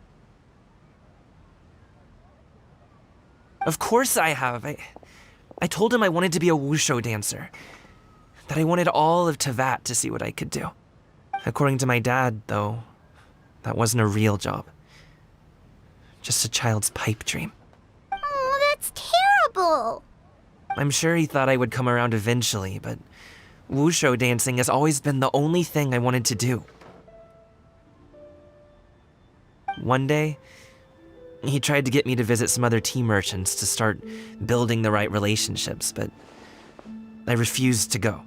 S7: Of course I have. I told him I wanted to be a wushu dancer. That I wanted all of Tevat to see what I could do. According to my dad, though, that wasn't a real job. Just a child's pipe dream.
S1: Oh, that's terrible.
S7: I'm sure he thought I would come around eventually, but wushu dancing has always been the only thing I wanted to do. One day, he tried to get me to visit some other tea merchants to start building the right relationships, but I refused to go.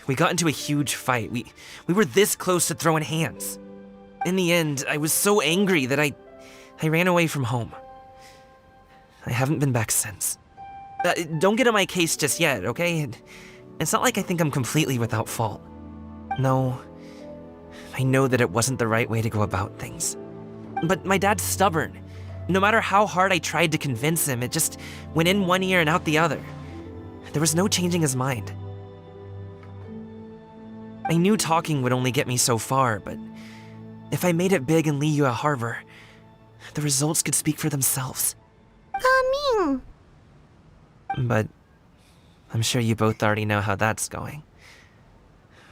S7: We got into a huge fight. We were this close to throwing hands. In the end, I was so angry that I ran away from home. I haven't been back since. Don't get on my case just yet, okay? It's not like I think I'm completely without fault. No, I know that it wasn't the right way to go about things. But my dad's stubborn. No matter how hard I tried to convince him, it just went in one ear and out the other. There was no changing his mind. I knew talking would only get me so far, but if I made it big in Liyue Harbor, the results could speak for themselves.
S1: Gaming.
S7: But I'm sure you both already know how that's going.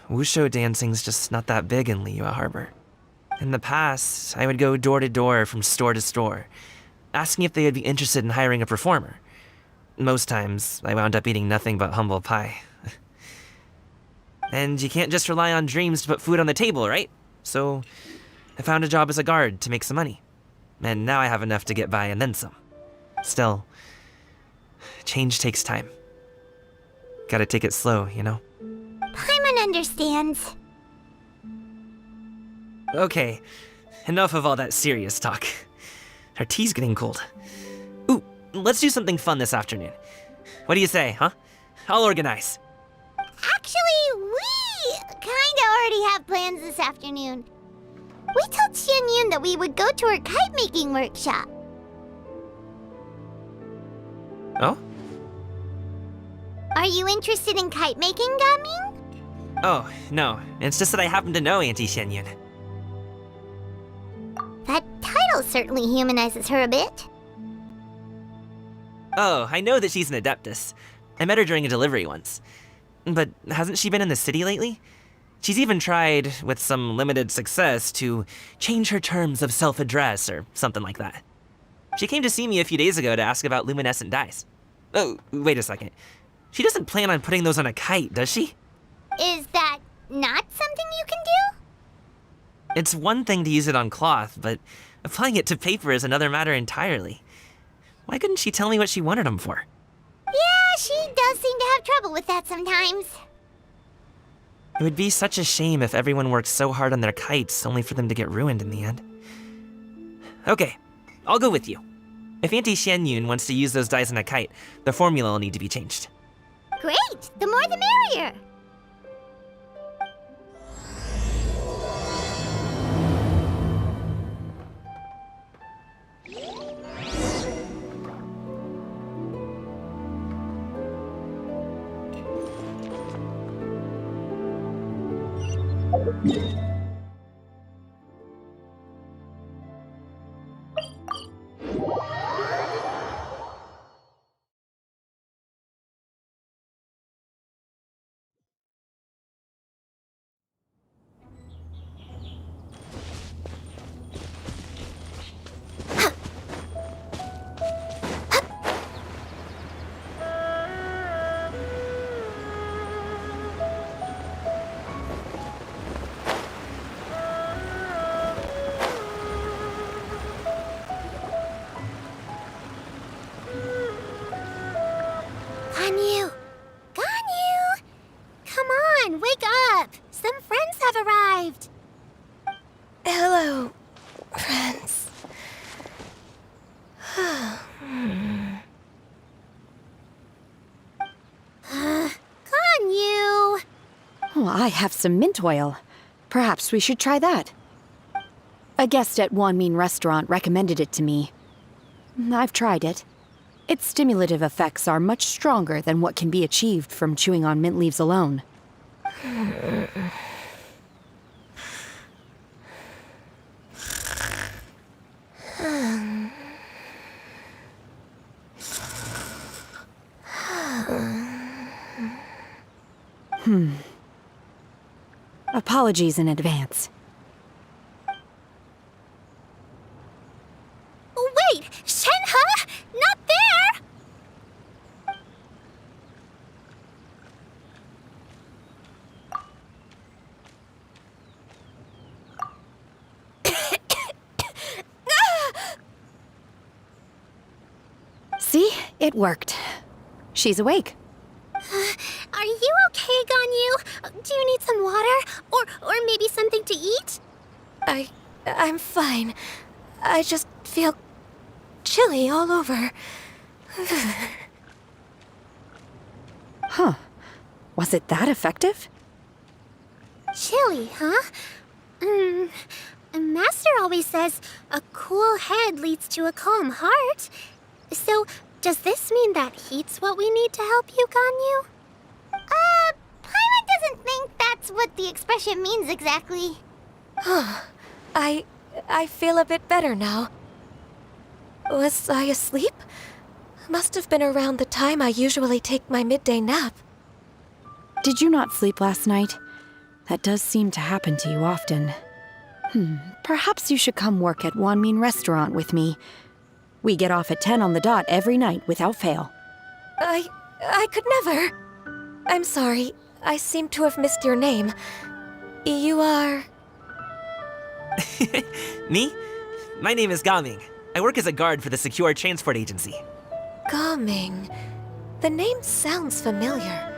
S7: Wushu dancing's just not that big in Liyue Harbor. In the past, I would go door to door from store to store, asking if they would be interested in hiring a performer. Most times, I wound up eating nothing but humble pie. And you can't just rely on dreams to put food on the table, right? So I found a job as a guard to make some money. And now I have enough to get by and then some. Still, change takes time. Gotta take it slow, you know?
S1: Paimon understands.
S7: Okay, enough of all that serious talk. Our tea's getting cold. Ooh, let's do something fun this afternoon. What do you say, huh? I'll organize.
S1: Actually, we kinda already have plans this afternoon. We told Xianyun that we would go to her kite-making workshop.
S7: Oh?
S1: Are you interested in kite-making, Gaming?
S7: Oh, no. It's just that I happen to know Auntie Xianyun.
S1: That title certainly humanizes her a bit.
S7: Oh, I know that she's an adeptus. I met her during a delivery once. But hasn't she been in the city lately? She's even tried, with some limited success, to change her terms of self-address or something like that. She came to see me a few days ago to ask about luminescent dyes. Oh, wait a second. She doesn't plan on putting those on a kite, does she?
S1: Is that not something you can do?
S7: It's one thing to use it on cloth, but applying it to paper is another matter entirely. Why couldn't she tell me what she wanted them for?
S1: Yeah, she does seem to have trouble with that sometimes.
S7: It would be such a shame if everyone worked so hard on their kites only for them to get ruined in the end. Okay, I'll go with you. If Auntie Xianyun wants to use those dyes on a kite, the formula will need to be changed.
S1: Great! The more the merrier! Ganyu! Ganyu! Come on, wake up! Some friends have arrived!
S3: Hello, friends.
S1: Ganyu!
S14: Oh, I have some mint oil. Perhaps we should try that. A guest at Wanmin Restaurant recommended it to me. I've tried it. Its stimulative effects are much stronger than what can be achieved from chewing on mint leaves alone. Apologies in advance.
S1: Wait! Shenhe! Not there!
S14: See? It worked. She's awake.
S1: Are you okay, Ganyu? Do you need some water? Or maybe something to eat?
S3: I'm fine. I just feel chilly all over.
S14: Huh. Was it that effective?
S1: Chilly, huh? Master always says a cool head leads to a calm heart. So, does this mean that heat's what we need to help you, Ganyu? Paimon doesn't think that's what the expression means exactly.
S3: I feel a bit better now. Was I asleep? Must have been around the time I usually take my midday nap.
S14: Did you not sleep last night? That does seem to happen to you often. Perhaps you should come work at Wanmin Restaurant with me. We get off at 10 on the dot every night without fail.
S3: I could never. I'm sorry. I seem to have missed your name. You are...
S7: Me? My name is Gaming. I work as a guard for the Secure Transport Agency.
S3: Gaming. The name sounds familiar.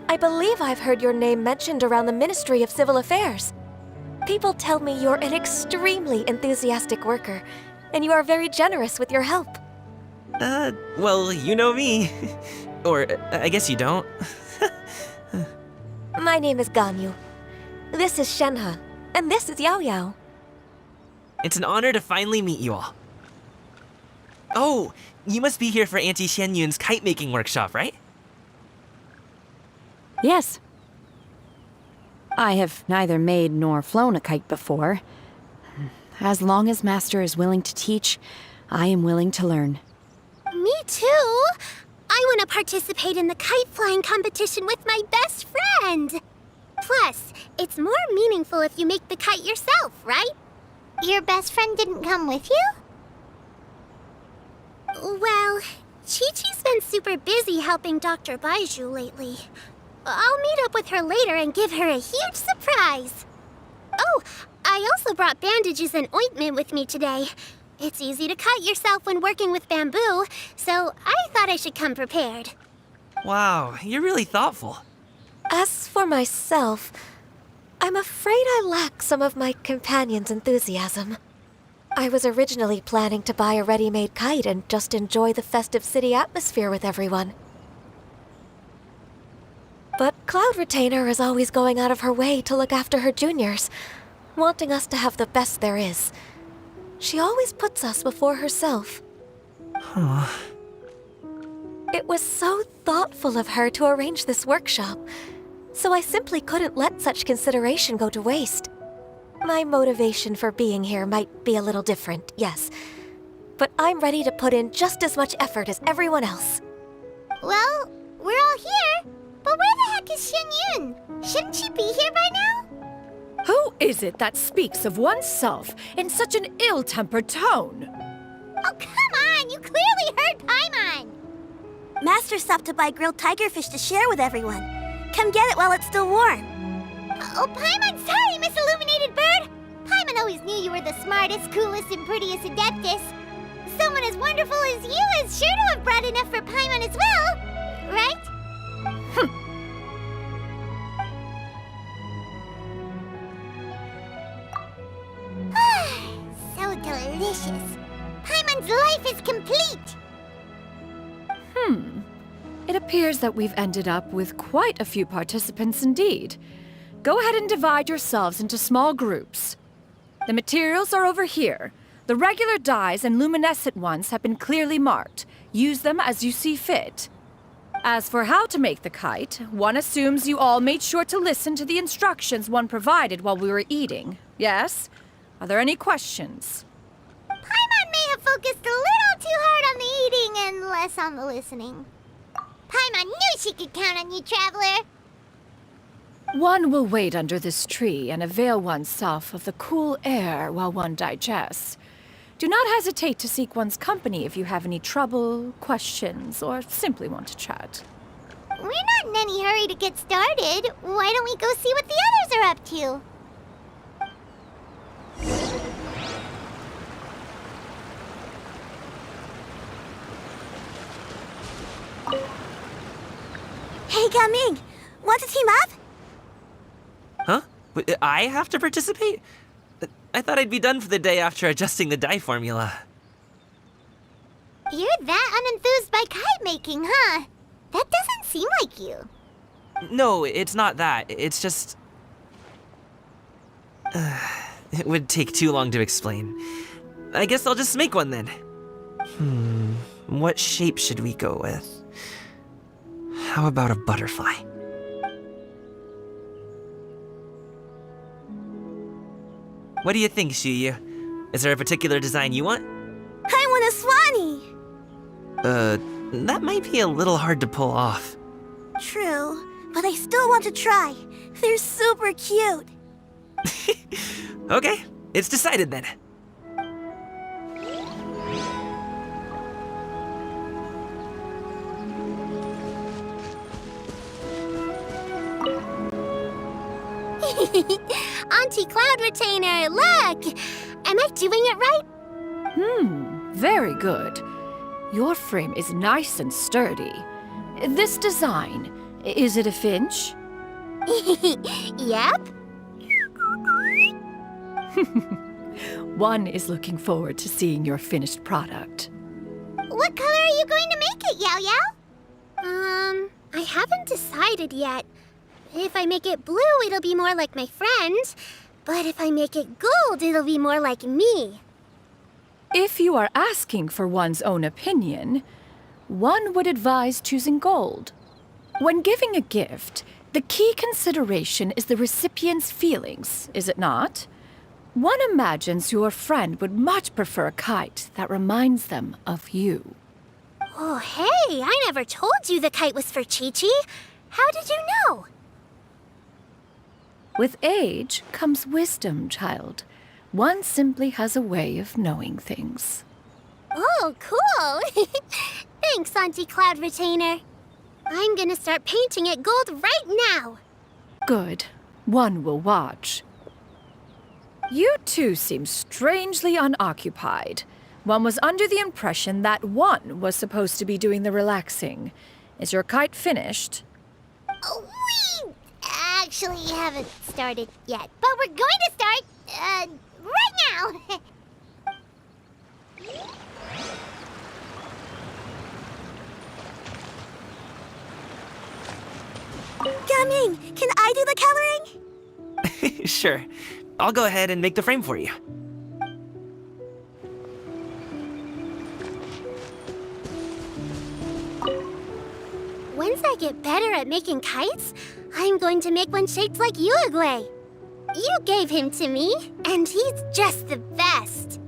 S3: I believe I've heard your name mentioned around the Ministry of Civil Affairs. People tell me you're an extremely enthusiastic worker, and you are very generous with your help.
S7: Well, you know me. Or, I guess you don't.
S3: My name is Ganyu. This is Shenhe, and this is Yao Yao.
S7: It's an honor to finally meet you all. Oh, you must be here for Auntie Xianyun's kite-making workshop, right?
S14: Yes. I have neither made nor flown a kite before. As long as Master is willing to teach, I am willing to learn.
S1: Me too! I want to participate in the kite flying competition with my best friend! Plus, it's more meaningful if you make the kite yourself, right? Your best friend didn't come with you? Well, Chi-Chi's been super busy helping Dr. Baizhu lately. I'll meet up with her later and give her a huge surprise. Oh, I also brought bandages and ointment with me today. It's easy to cut yourself when working with bamboo, so I thought I should come prepared.
S7: Wow, you're really thoughtful.
S3: As for myself, I'm afraid I lack some of my companion's enthusiasm. I was originally planning to buy a ready-made kite and just enjoy the festive city atmosphere with everyone. But Cloud Retainer is always going out of her way to look after her juniors, wanting us to have the best there is. She always puts us before herself.
S7: Huh.
S3: It was so thoughtful of her to arrange this workshop, so I simply couldn't let such consideration go to waste. My motivation for being here might be a little different, yes, but I'm ready to put in just as much effort as everyone else.
S1: Well, we're all here, but where the heck is Xianyun? Shouldn't she be here by now?
S12: Who is it that speaks of oneself in such an ill-tempered tone?
S1: Oh, come on! You clearly heard Paimon! Master stopped to buy grilled tigerfish to share with everyone. Come get it while it's still warm. Oh, Paimon, sorry, Miss Illuminated Bird! Paimon always knew you were the smartest, coolest, and prettiest Adeptus. Someone as wonderful as you is sure to have brought enough for Paimon as well, right? delicious. Paimon's life is complete.
S12: It appears that we've ended up with quite a few participants indeed. Go ahead and divide yourselves into small groups. The materials are over here. The regular dyes and luminescent ones have been clearly marked. Use them as you see fit. As for how to make the kite, one assumes you all made sure to listen to the instructions one provided while we were eating. Yes? Are there any questions?
S1: Paimon may have focused a little too hard on the eating and less on the listening. Paimon knew she could count on you, Traveler.
S12: One will wait under this tree and avail oneself of the cool air while one digests. Do not hesitate to seek one's company if you have any trouble, questions, or simply want to chat.
S1: We're not in any hurry to get started. Why don't we go see what the others are up to?
S3: Hey, Gaming! Want to team up?
S7: Huh? I have to participate? I thought I'd be done for the day after adjusting the dye formula.
S1: You're that unenthused by kite making, huh? That doesn't seem like you.
S7: No, it's not that. It's just... it would take too long to explain. I guess I'll just make one then. What shape should we go with? How about a butterfly? What do you think, Shuyu? Is there a particular design you want?
S3: I want a swanee!
S7: That might be a little hard to pull off.
S3: True, but I still want to try. They're super cute.
S7: Okay, it's decided then.
S1: Auntie Cloud Retainer, look! Am I doing it right?
S12: Very good. Your frame is nice and sturdy. This design, is it a finch?
S1: Yep.
S12: One is looking forward to seeing your finished product.
S1: What color are you going to make it, Yao Yao? I haven't decided yet. If I make it blue, it'll be more like my friend. But if I make it gold, it'll be more like me.
S12: If you are asking for one's own opinion, one would advise choosing gold. When giving a gift, the key consideration is the recipient's feelings, is it not? One imagines your friend would much prefer a kite that reminds them of you.
S1: Oh, hey, I never told you the kite was for Chi-Chi. How did you know?
S12: With age comes wisdom, child. One simply has a way of knowing things.
S1: Oh, cool. Thanks, Auntie Cloud Retainer. I'm gonna start painting it gold right now.
S12: Good. One will watch. You two seem strangely unoccupied. One was under the impression that one was supposed to be doing the relaxing. Is your kite finished?
S1: We actually haven't started yet, but we're going to start, right now.
S3: Gaming, can I do the coloring?
S7: Sure. I'll go ahead and make the frame for you.
S1: Once I get better at making kites, I'm going to make one shaped like Uruguay. You gave him to me, and he's just the best.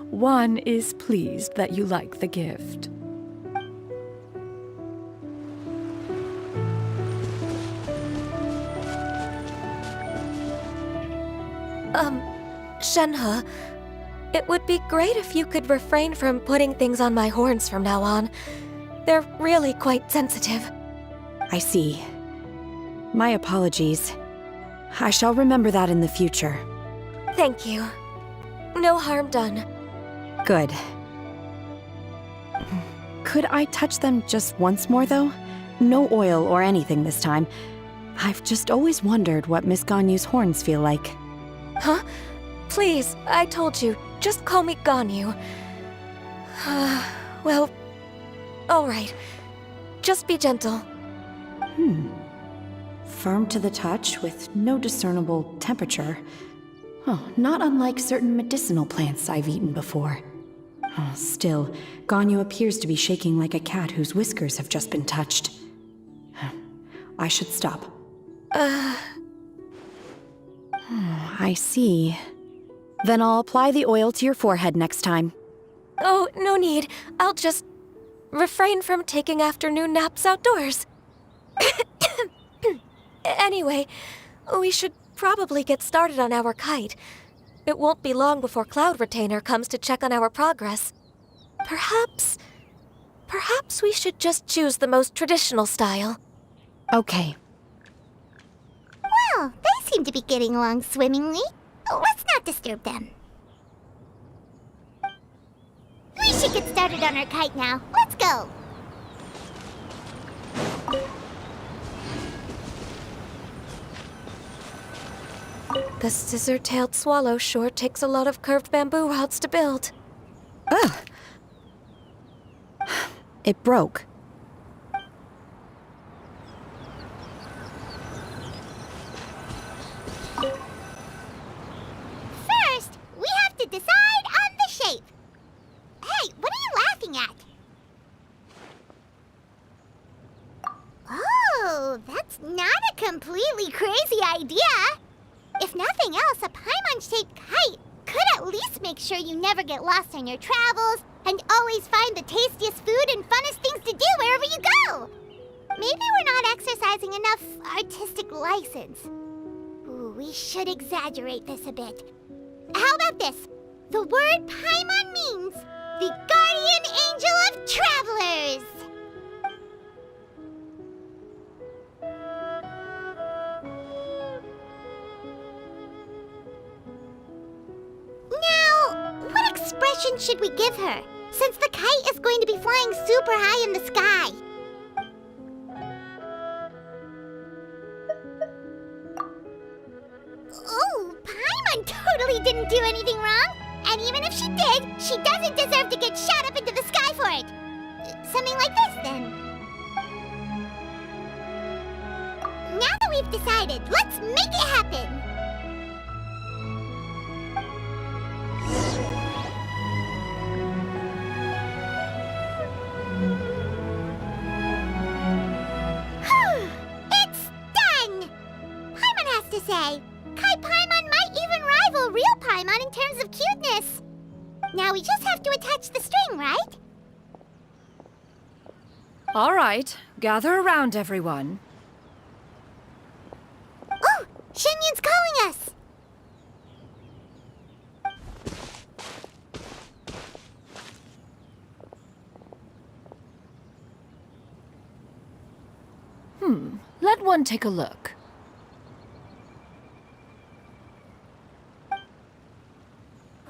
S12: One is pleased that you like the gift.
S3: Shenhe, it would be great if you could refrain from putting things on my horns from now on. They're really quite sensitive.
S14: I see. My apologies. I shall remember that in the future.
S3: Thank you. No harm done.
S14: Good. Could I touch them just once more, though? No oil or anything this time. I've just always wondered what Miss Ganyu's horns feel like.
S3: Huh? Please, I told you, just call me Ganyu. Well, alright. Just be gentle.
S14: Firm to the touch with no discernible temperature. Oh, not unlike certain medicinal plants I've eaten before. Oh, still, Ganyu appears to be shaking like a cat whose whiskers have just been touched. I should stop. I see. Then I'll apply the oil to your forehead next time.
S3: Oh, no need. I'll just refrain from taking afternoon naps outdoors. Anyway, we should probably get started on our kite. It won't be long before Cloud Retainer comes to check on our progress. Perhaps we should just choose the most traditional style.
S14: Okay.
S1: Well, they seem to be getting along swimmingly. Let's not disturb them. We should get started on our kite now. Let's go!
S3: The scissor-tailed swallow sure takes a lot of curved bamboo rods to build.
S14: Ugh. It broke.
S1: First, we have to decide on the shape. Hey, what are you laughing at? Oh, that's not a completely crazy idea. If nothing else, a Paimon-shaped kite could at least make sure you never get lost on your travels and always find the tastiest food and funnest things to do wherever you go. Maybe we're not exercising enough artistic license. Ooh, we should exaggerate this a bit. How about this? The word Paimon means the guardian angel of travelers. Now, what expression should we give her, since the kite is going to be flying super high in the sky? Oh, Paimon totally didn't do anything wrong. And even if she did, she doesn't deserve to get shot up into the sky for it. Something like this, then. Now that we've decided, let's make it happen. It's done! Paimon has to say, Kai Paimon might even rival real Paimon in terms of cuteness. Now we just have to attach the string, right?
S12: All right, gather around, everyone.
S1: Oh, Shenyun's calling us!
S12: Let one take a look.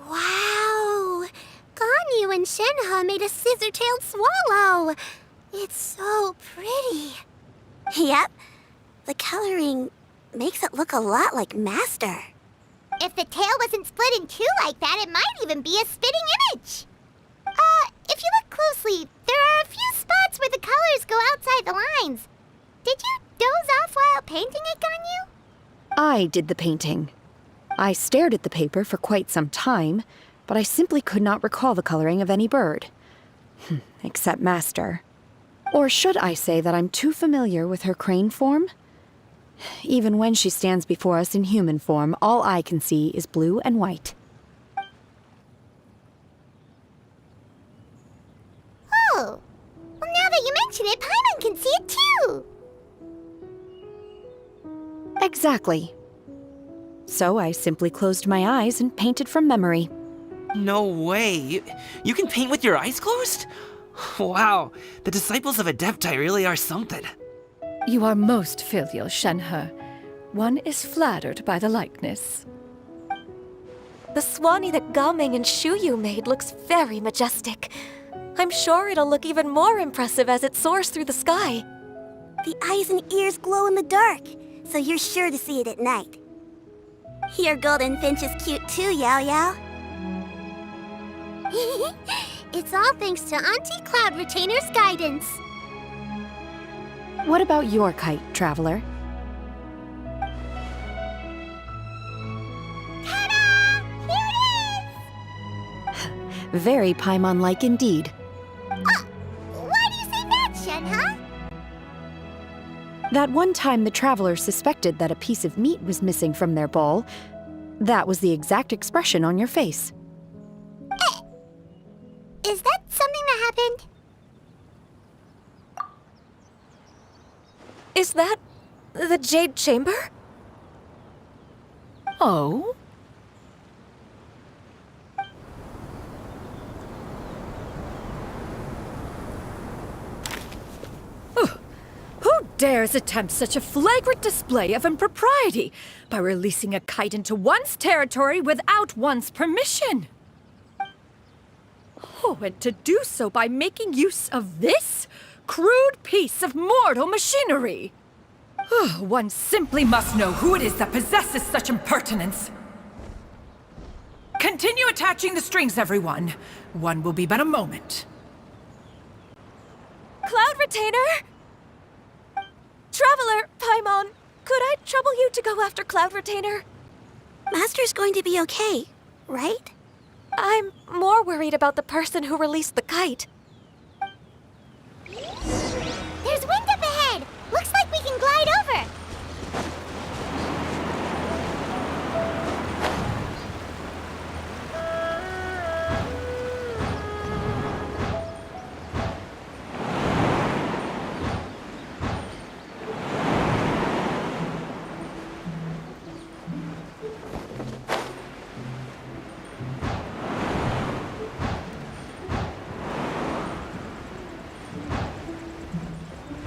S1: Wow! Ganyu and Shenhe made a scissor-tailed swallow. It's so pretty. Yep. The coloring makes it look a lot like Master. If the tail wasn't split in two like that, it might even be a spitting image. If you look closely, there are a few spots where the colors go outside the lines. Did you doze off while painting it, Ganyu?
S14: I did the painting. I stared at the paper for quite some time, but I simply could not recall the coloring of any bird. Except Master. Or should I say that I'm too familiar with her crane form? Even when she stands before us in human form, all I can see is blue and white.
S1: Oh! Well, now that you mention it, Paimon can see it too!
S14: Exactly. So I simply closed my eyes and painted from memory.
S7: No way. You can paint with your eyes closed? Wow, the disciples of Adepti really are something.
S12: You are most filial, Shenhe. One is flattered by the likeness.
S3: The Swanee that Gaming and Shuyu made looks very majestic. I'm sure it'll look even more impressive as it soars through the sky.
S1: The eyes and ears glow in the dark, so you're sure to see it at night. Your golden finch is cute too, Yao Yao. It's all thanks to Auntie Cloud Retainer's guidance.
S14: What about your kite, Traveler?
S1: Ta-da! Here it is!
S14: Very Paimon-like indeed.
S1: Why do you say that, Shen, huh?
S14: That one time the Traveler suspected that a piece of meat was missing from their bowl, that was the exact expression on your face.
S1: Is that something that happened?
S3: Is that the Jade Chamber?
S12: Oh? Who dares attempt such a flagrant display of impropriety by releasing a kite into one's territory without one's permission? Oh, and to do so by making use of this crude piece of mortal machinery. One simply must know who it is that possesses such impertinence. Continue attaching the strings, everyone. One will be but a moment.
S3: Cloud Retainer? Traveler, Paimon, could I trouble you to go after Cloud Retainer?
S1: Master's going to be okay, right?
S3: I'm more worried about the person who released the kite.
S1: There's wind up ahead! Looks like we can glide over!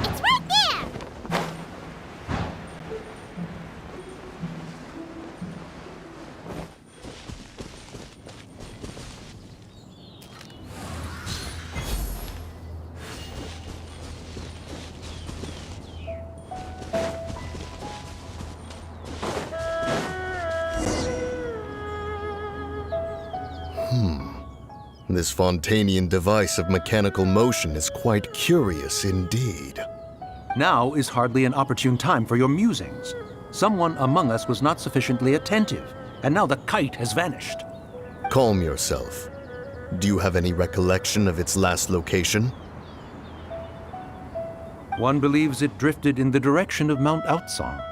S1: It's right there!
S5: This Fontanian device of mechanical motion is quite curious indeed.
S4: Now is hardly an opportune time for your musings. Someone among us was not sufficiently attentive, and now the kite has vanished.
S5: Calm yourself. Do you have any recollection of its last location?
S4: One believes it drifted in the direction of Mount Outsong.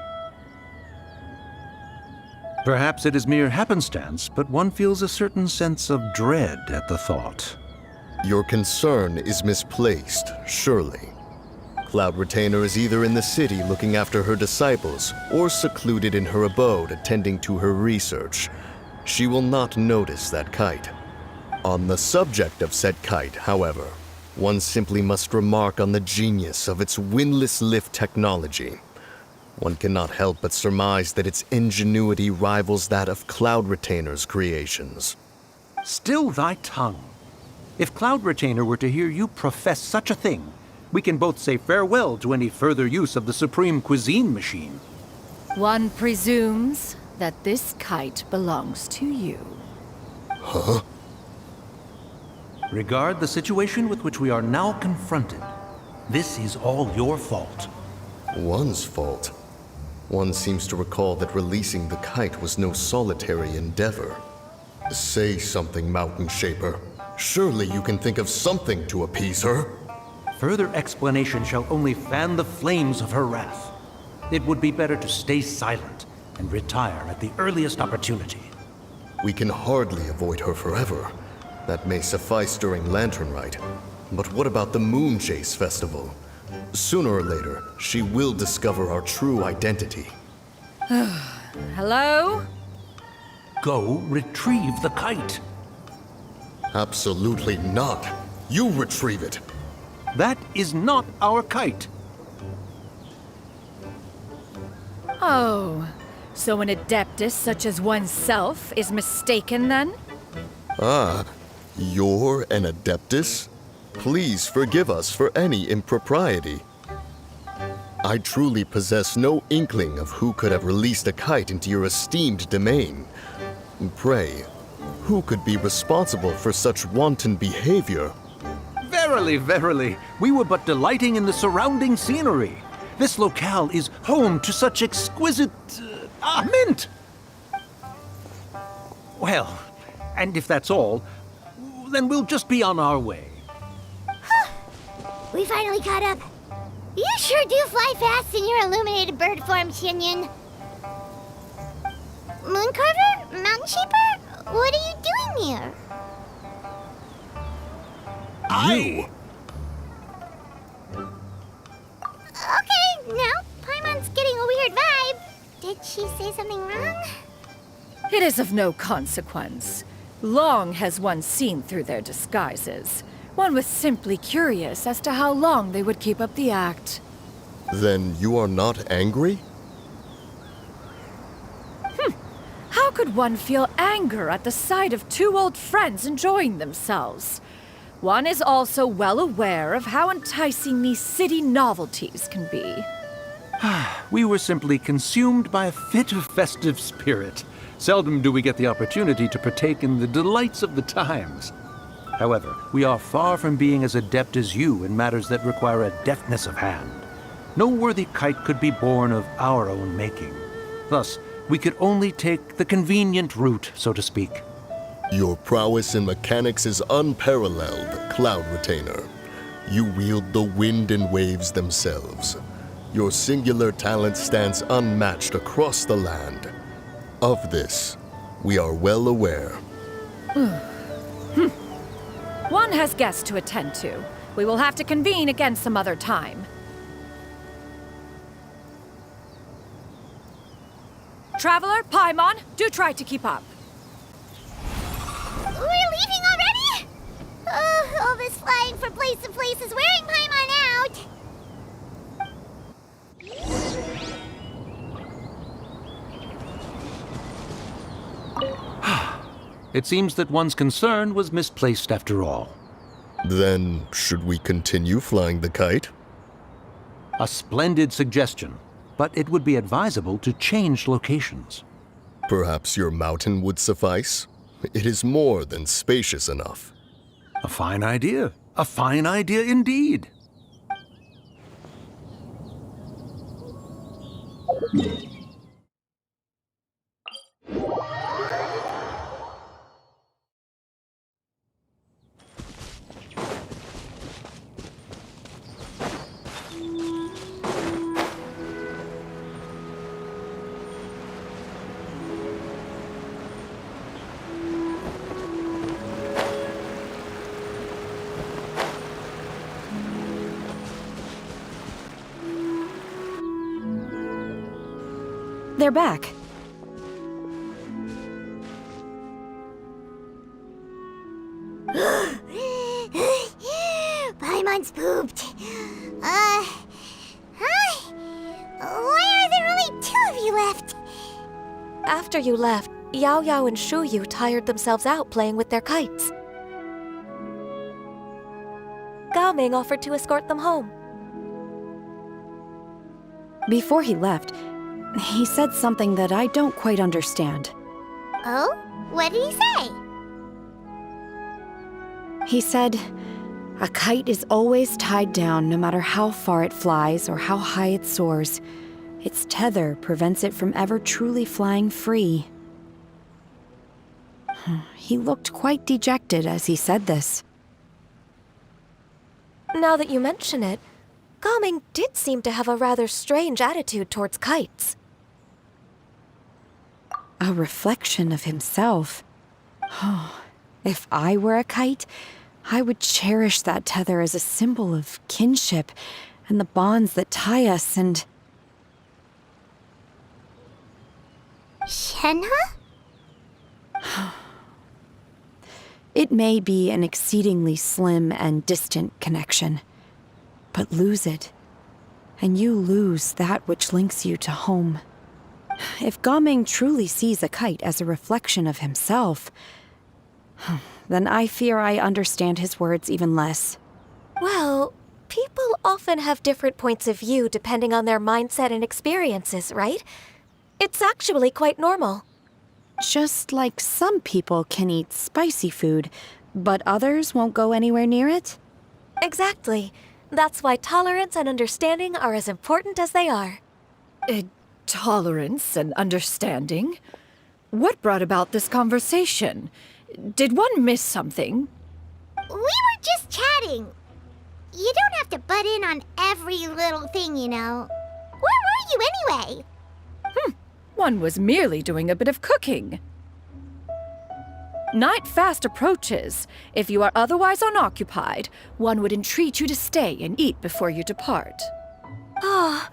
S4: Perhaps it is mere happenstance, but one feels a certain sense of dread at the thought.
S5: Your concern is misplaced, surely. Cloud Retainer is either in the city looking after her disciples, or secluded in her abode attending to her research. She will not notice that kite. On the subject of said kite, however, one simply must remark on the genius of its windless lift technology. One cannot help but surmise that its ingenuity rivals that of Cloud Retainer's creations.
S4: Still thy tongue. If Cloud Retainer were to hear you profess such a thing, we can both say farewell to any further use of the Supreme Cuisine machine.
S12: One presumes that this kite belongs to you.
S5: Huh?
S4: Regard the situation with which we are now confronted. This is all your fault.
S5: One's fault? One seems to recall that releasing the kite was no solitary endeavor. Say something, Mountain Shaper. Surely you can think of something to appease her.
S4: Further explanation shall only fan the flames of her wrath. It would be better to stay silent and retire at the earliest opportunity.
S5: We can hardly avoid her forever. That may suffice during Lantern Rite. But what about the Moon Chase Festival? Sooner or later, she will discover our true identity.
S12: Hello?
S4: Go retrieve the kite.
S5: Absolutely not. You retrieve it.
S4: That is not our kite.
S12: Oh, so an adeptus such as oneself is mistaken then?
S5: Ah, you're an adeptus? Please forgive us for any impropriety. I truly possess no inkling of who could have released a kite into your esteemed domain. Pray, who could be responsible for such wanton behavior?
S4: Verily, verily, we were but delighting in the surrounding scenery. This locale is home to such exquisite... mint! Well, and if that's all, then we'll just be on our way.
S1: We finally caught up. You sure do fly fast in your illuminated bird form, Xianyun. Mooncarver? Mountain Shaper? What are you doing here? Okay, now Paimon's getting a weird vibe. Did she say something wrong?
S12: It is of no consequence. Long has one seen through their disguises. One was simply curious as to how long they would keep up the act.
S5: Then you are not angry?
S12: How could one feel anger at the sight of two old friends enjoying themselves? One is also well aware of how enticing these city novelties can be.
S4: We were simply consumed by a fit of festive spirit. Seldom do we get the opportunity to partake in the delights of the times. However, we are far from being as adept as you in matters that require a deftness of hand. No worthy kite could be born of our own making. Thus, we could only take the convenient route, so to speak.
S5: Your prowess in mechanics is unparalleled, Cloud Retainer. You wield the wind and waves themselves. Your singular talent stands unmatched across the land. Of this, we are well aware.
S12: One has guests to attend to. We will have to convene again some other time. Traveler, Paimon, do try to keep up.
S1: We're leaving already? Oh, all this flying from place to place is wearing Paimon out.
S4: It seems that one's concern was misplaced after all.
S5: Then, should we continue flying the kite?
S4: A splendid suggestion, but it would be advisable to change locations.
S5: Perhaps your mountain would suffice? It is more than spacious enough.
S4: A fine idea. A fine idea indeed.
S14: They're back.
S1: Paimon's pooped. Hi. Why are there only two of you left?
S3: After you left, Yao Yao and Shu Yu tired themselves out playing with their kites. Gao Ming offered to escort them home.
S14: Before he left, he said something that I don't quite understand.
S1: Oh? What did he say?
S14: He said, a kite is always tied down no matter how far it flies or how high it soars. Its tether prevents it from ever truly flying free. He looked quite dejected as he said this.
S3: Now that you mention it, Gao Ming did seem to have a rather strange attitude towards kites.
S14: A reflection of himself. If I were a kite, I would cherish that tether as a symbol of kinship and the bonds that tie us and...
S1: Shenhe?
S14: It may be an exceedingly slim and distant connection, but lose it, and you lose that which links you to home. If Gao Ming truly sees a kite as a reflection of himself, then I fear I understand his words even less.
S3: Well, People often have different points of view depending on their mindset and experiences, right? It's actually quite normal.
S14: Just like some people can eat spicy food, but others won't go anywhere near it?
S3: Exactly. That's why tolerance and understanding are as important as they are.
S12: Tolerance and understanding? What brought about this conversation? Did one miss something?
S1: We were just chatting. You don't have to butt in on every little thing, you know. Where were you anyway?
S12: One was merely doing a bit of cooking. Night fast approaches. If you are otherwise unoccupied, one would entreat you to stay and eat before you depart.
S3: Oh,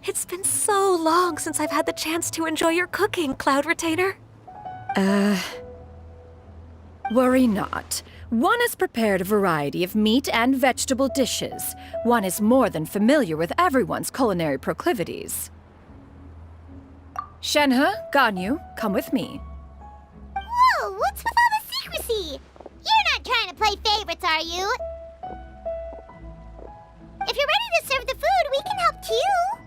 S3: it's been so long since I've had the chance to enjoy your cooking, Cloud Retainer.
S12: Worry not. One has prepared a variety of meat and vegetable dishes. One is more than familiar with everyone's culinary proclivities. Shenhe, Ganyu, come with me.
S1: Whoa, what's with all the secrecy? You're not trying to play favorites, are you? If you're ready to serve the food, we can help too.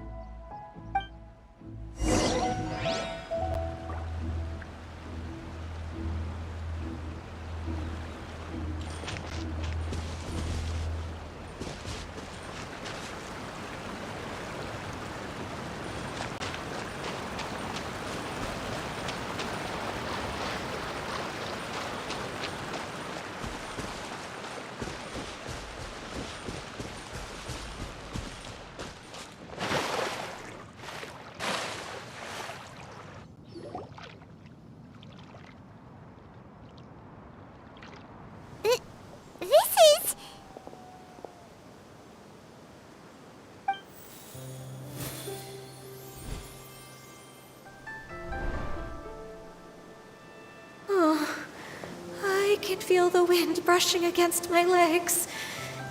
S3: I can feel the wind brushing against my legs.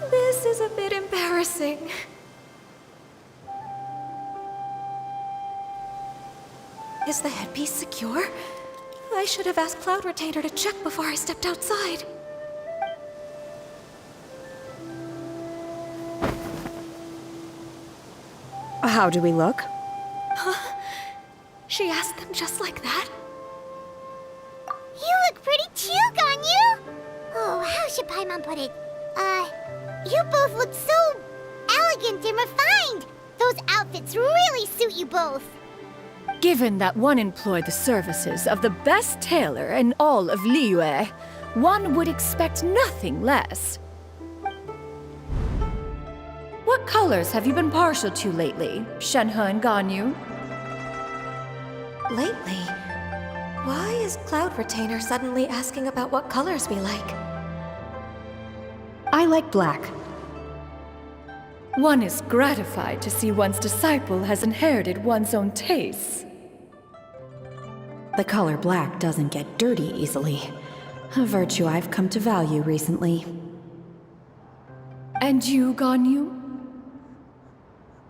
S3: This is a bit embarrassing. Is the headpiece secure? I should have asked Cloud Retainer to check before I stepped outside.
S14: How do we look?
S3: She asked them just like that?
S1: You look pretty too, Ganyu! Oh, how should Paimon put it? You both look so elegant and refined! Those outfits really suit you both.
S12: Given that one employed the services of the best tailor in all of Liyue, one would expect nothing less. What colors have you been partial to lately, Shenhe and Ganyu?
S3: Lately? Why is Cloud Retainer suddenly asking about what colors we like?
S14: I like black.
S12: One is gratified to see one's disciple has inherited one's own tastes.
S14: The color black doesn't get dirty easily. A virtue I've come to value recently.
S12: And you, Ganyu?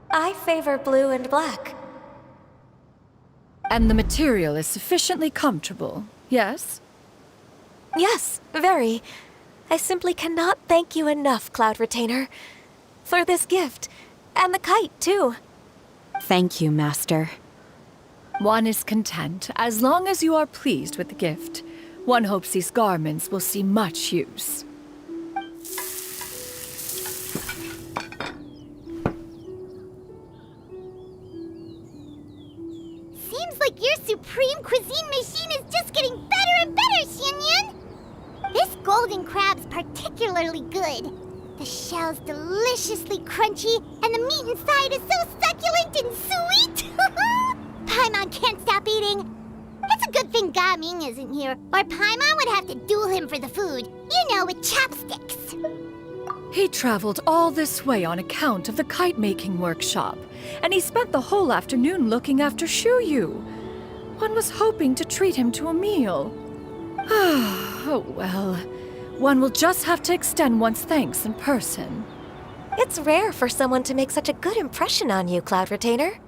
S3: I favor blue and black.
S12: And the material is sufficiently comfortable, yes?
S3: Yes, very. I simply cannot thank you enough, Cloud Retainer. For this gift. And the kite, too.
S14: Thank you, Master.
S12: One is content, as long as you are pleased with the gift. One hopes these garments will see much use.
S1: Seems like your supreme cuisine machine is just getting better and better, Xianyun! This golden crab's particularly good. The shell's deliciously crunchy, and the meat inside is so succulent and sweet! Paimon can't stop eating. It's a good thing Gaming isn't here, or Paimon would have to duel him for the food. You know, with chopsticks.
S12: He traveled all this way on account of the kite-making workshop, and he spent the whole afternoon looking after Shuyu. One was hoping to treat him to a meal. Oh well. One will just have to extend one's thanks in person.
S3: It's rare for someone to make such a good impression on you, Cloud Retainer.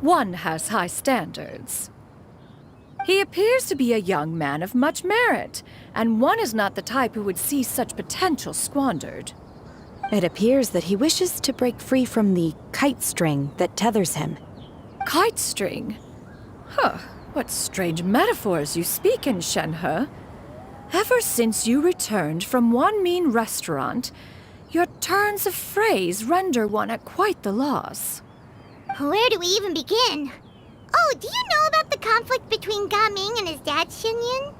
S12: One has high standards. He appears to be a young man of much merit, and one is not the type who would see such potential squandered.
S14: It appears that he wishes to break free from the kite string that tethers him.
S12: Kite string? Huh, what strange metaphors you speak in, Shenhe. Ever since you returned from one mean restaurant, your turns of phrase render one at quite the loss.
S1: Where do we even begin? Oh, do you know about the conflict between Gaming and his dad, Xinyan?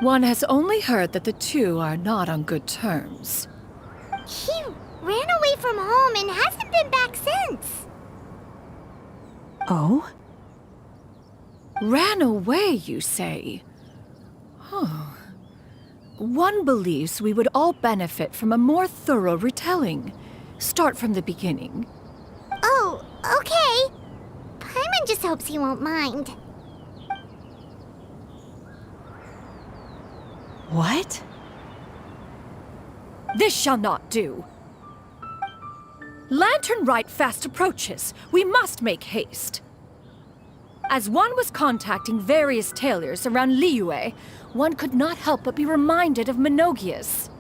S12: One has only heard that the two are not on good terms.
S1: He ran away from home and hasn't been back since.
S14: Oh?
S12: Ran away, you say? Huh. One believes we would all benefit from a more thorough retelling. Start from the beginning.
S1: Oh, okay. Paimon just hopes he won't mind.
S14: What?
S12: This shall not do. Lantern Rite fast approaches. We must make haste. As one was contacting various tailors around Liyue, one could not help but be reminded of Menogius.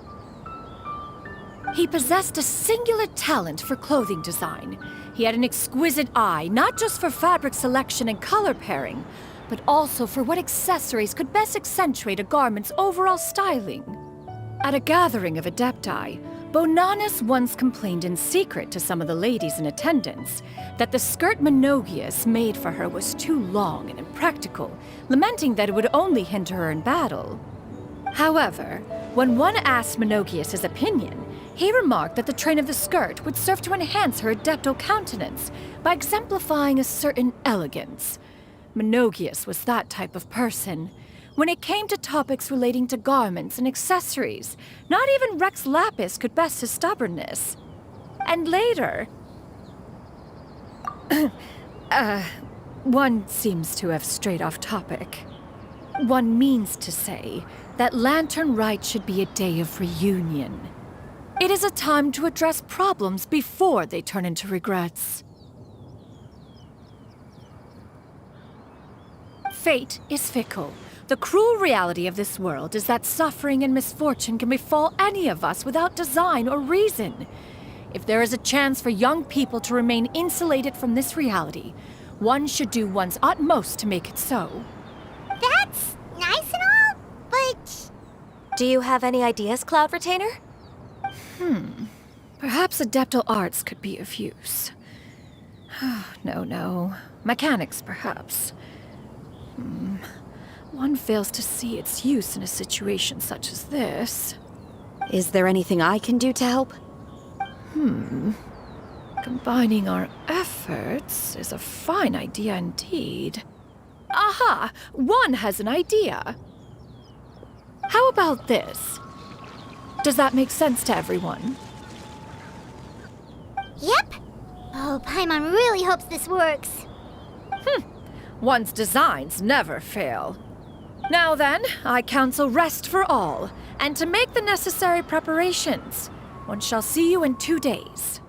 S12: He possessed a singular talent for clothing design. He had an exquisite eye, not just for fabric selection and color pairing, but also for what accessories could best accentuate a garment's overall styling. At a gathering of Adepti, Bonanis once complained in secret to some of the ladies in attendance that the skirt Menogius made for her was too long and impractical, lamenting that it would only hinder her in battle. However, when one asked Menogius his opinion, he remarked that the train of the skirt would serve to enhance her adeptal countenance by exemplifying a certain elegance. Menogius was that type of person. When it came to topics relating to garments and accessories, not even Rex Lapis could best his stubbornness. And later... one seems to have strayed off topic. One means to say that Lantern Rite should be a day of reunion. It is a time to address problems before they turn into regrets. Fate is fickle. The cruel reality of this world is that suffering and misfortune can befall any of us without design or reason. If there is a chance for young people to remain insulated from this reality, one should do one's utmost to make it so.
S1: That's nice and all, but...
S3: Do you have any ideas, Cloud Retainer?
S12: Perhaps adeptal arts could be of use. No. Mechanics, perhaps. One fails to see its use in a situation such as this.
S14: Is there anything I can do to help?
S12: Combining our efforts is a fine idea indeed. Aha! One has an idea! How about this? Does that make sense to everyone?
S1: Yep. Oh, Paimon really hopes this works.
S12: One's designs never fail. Now then, I counsel rest for all, and to make the necessary preparations. One shall see you in 2 days.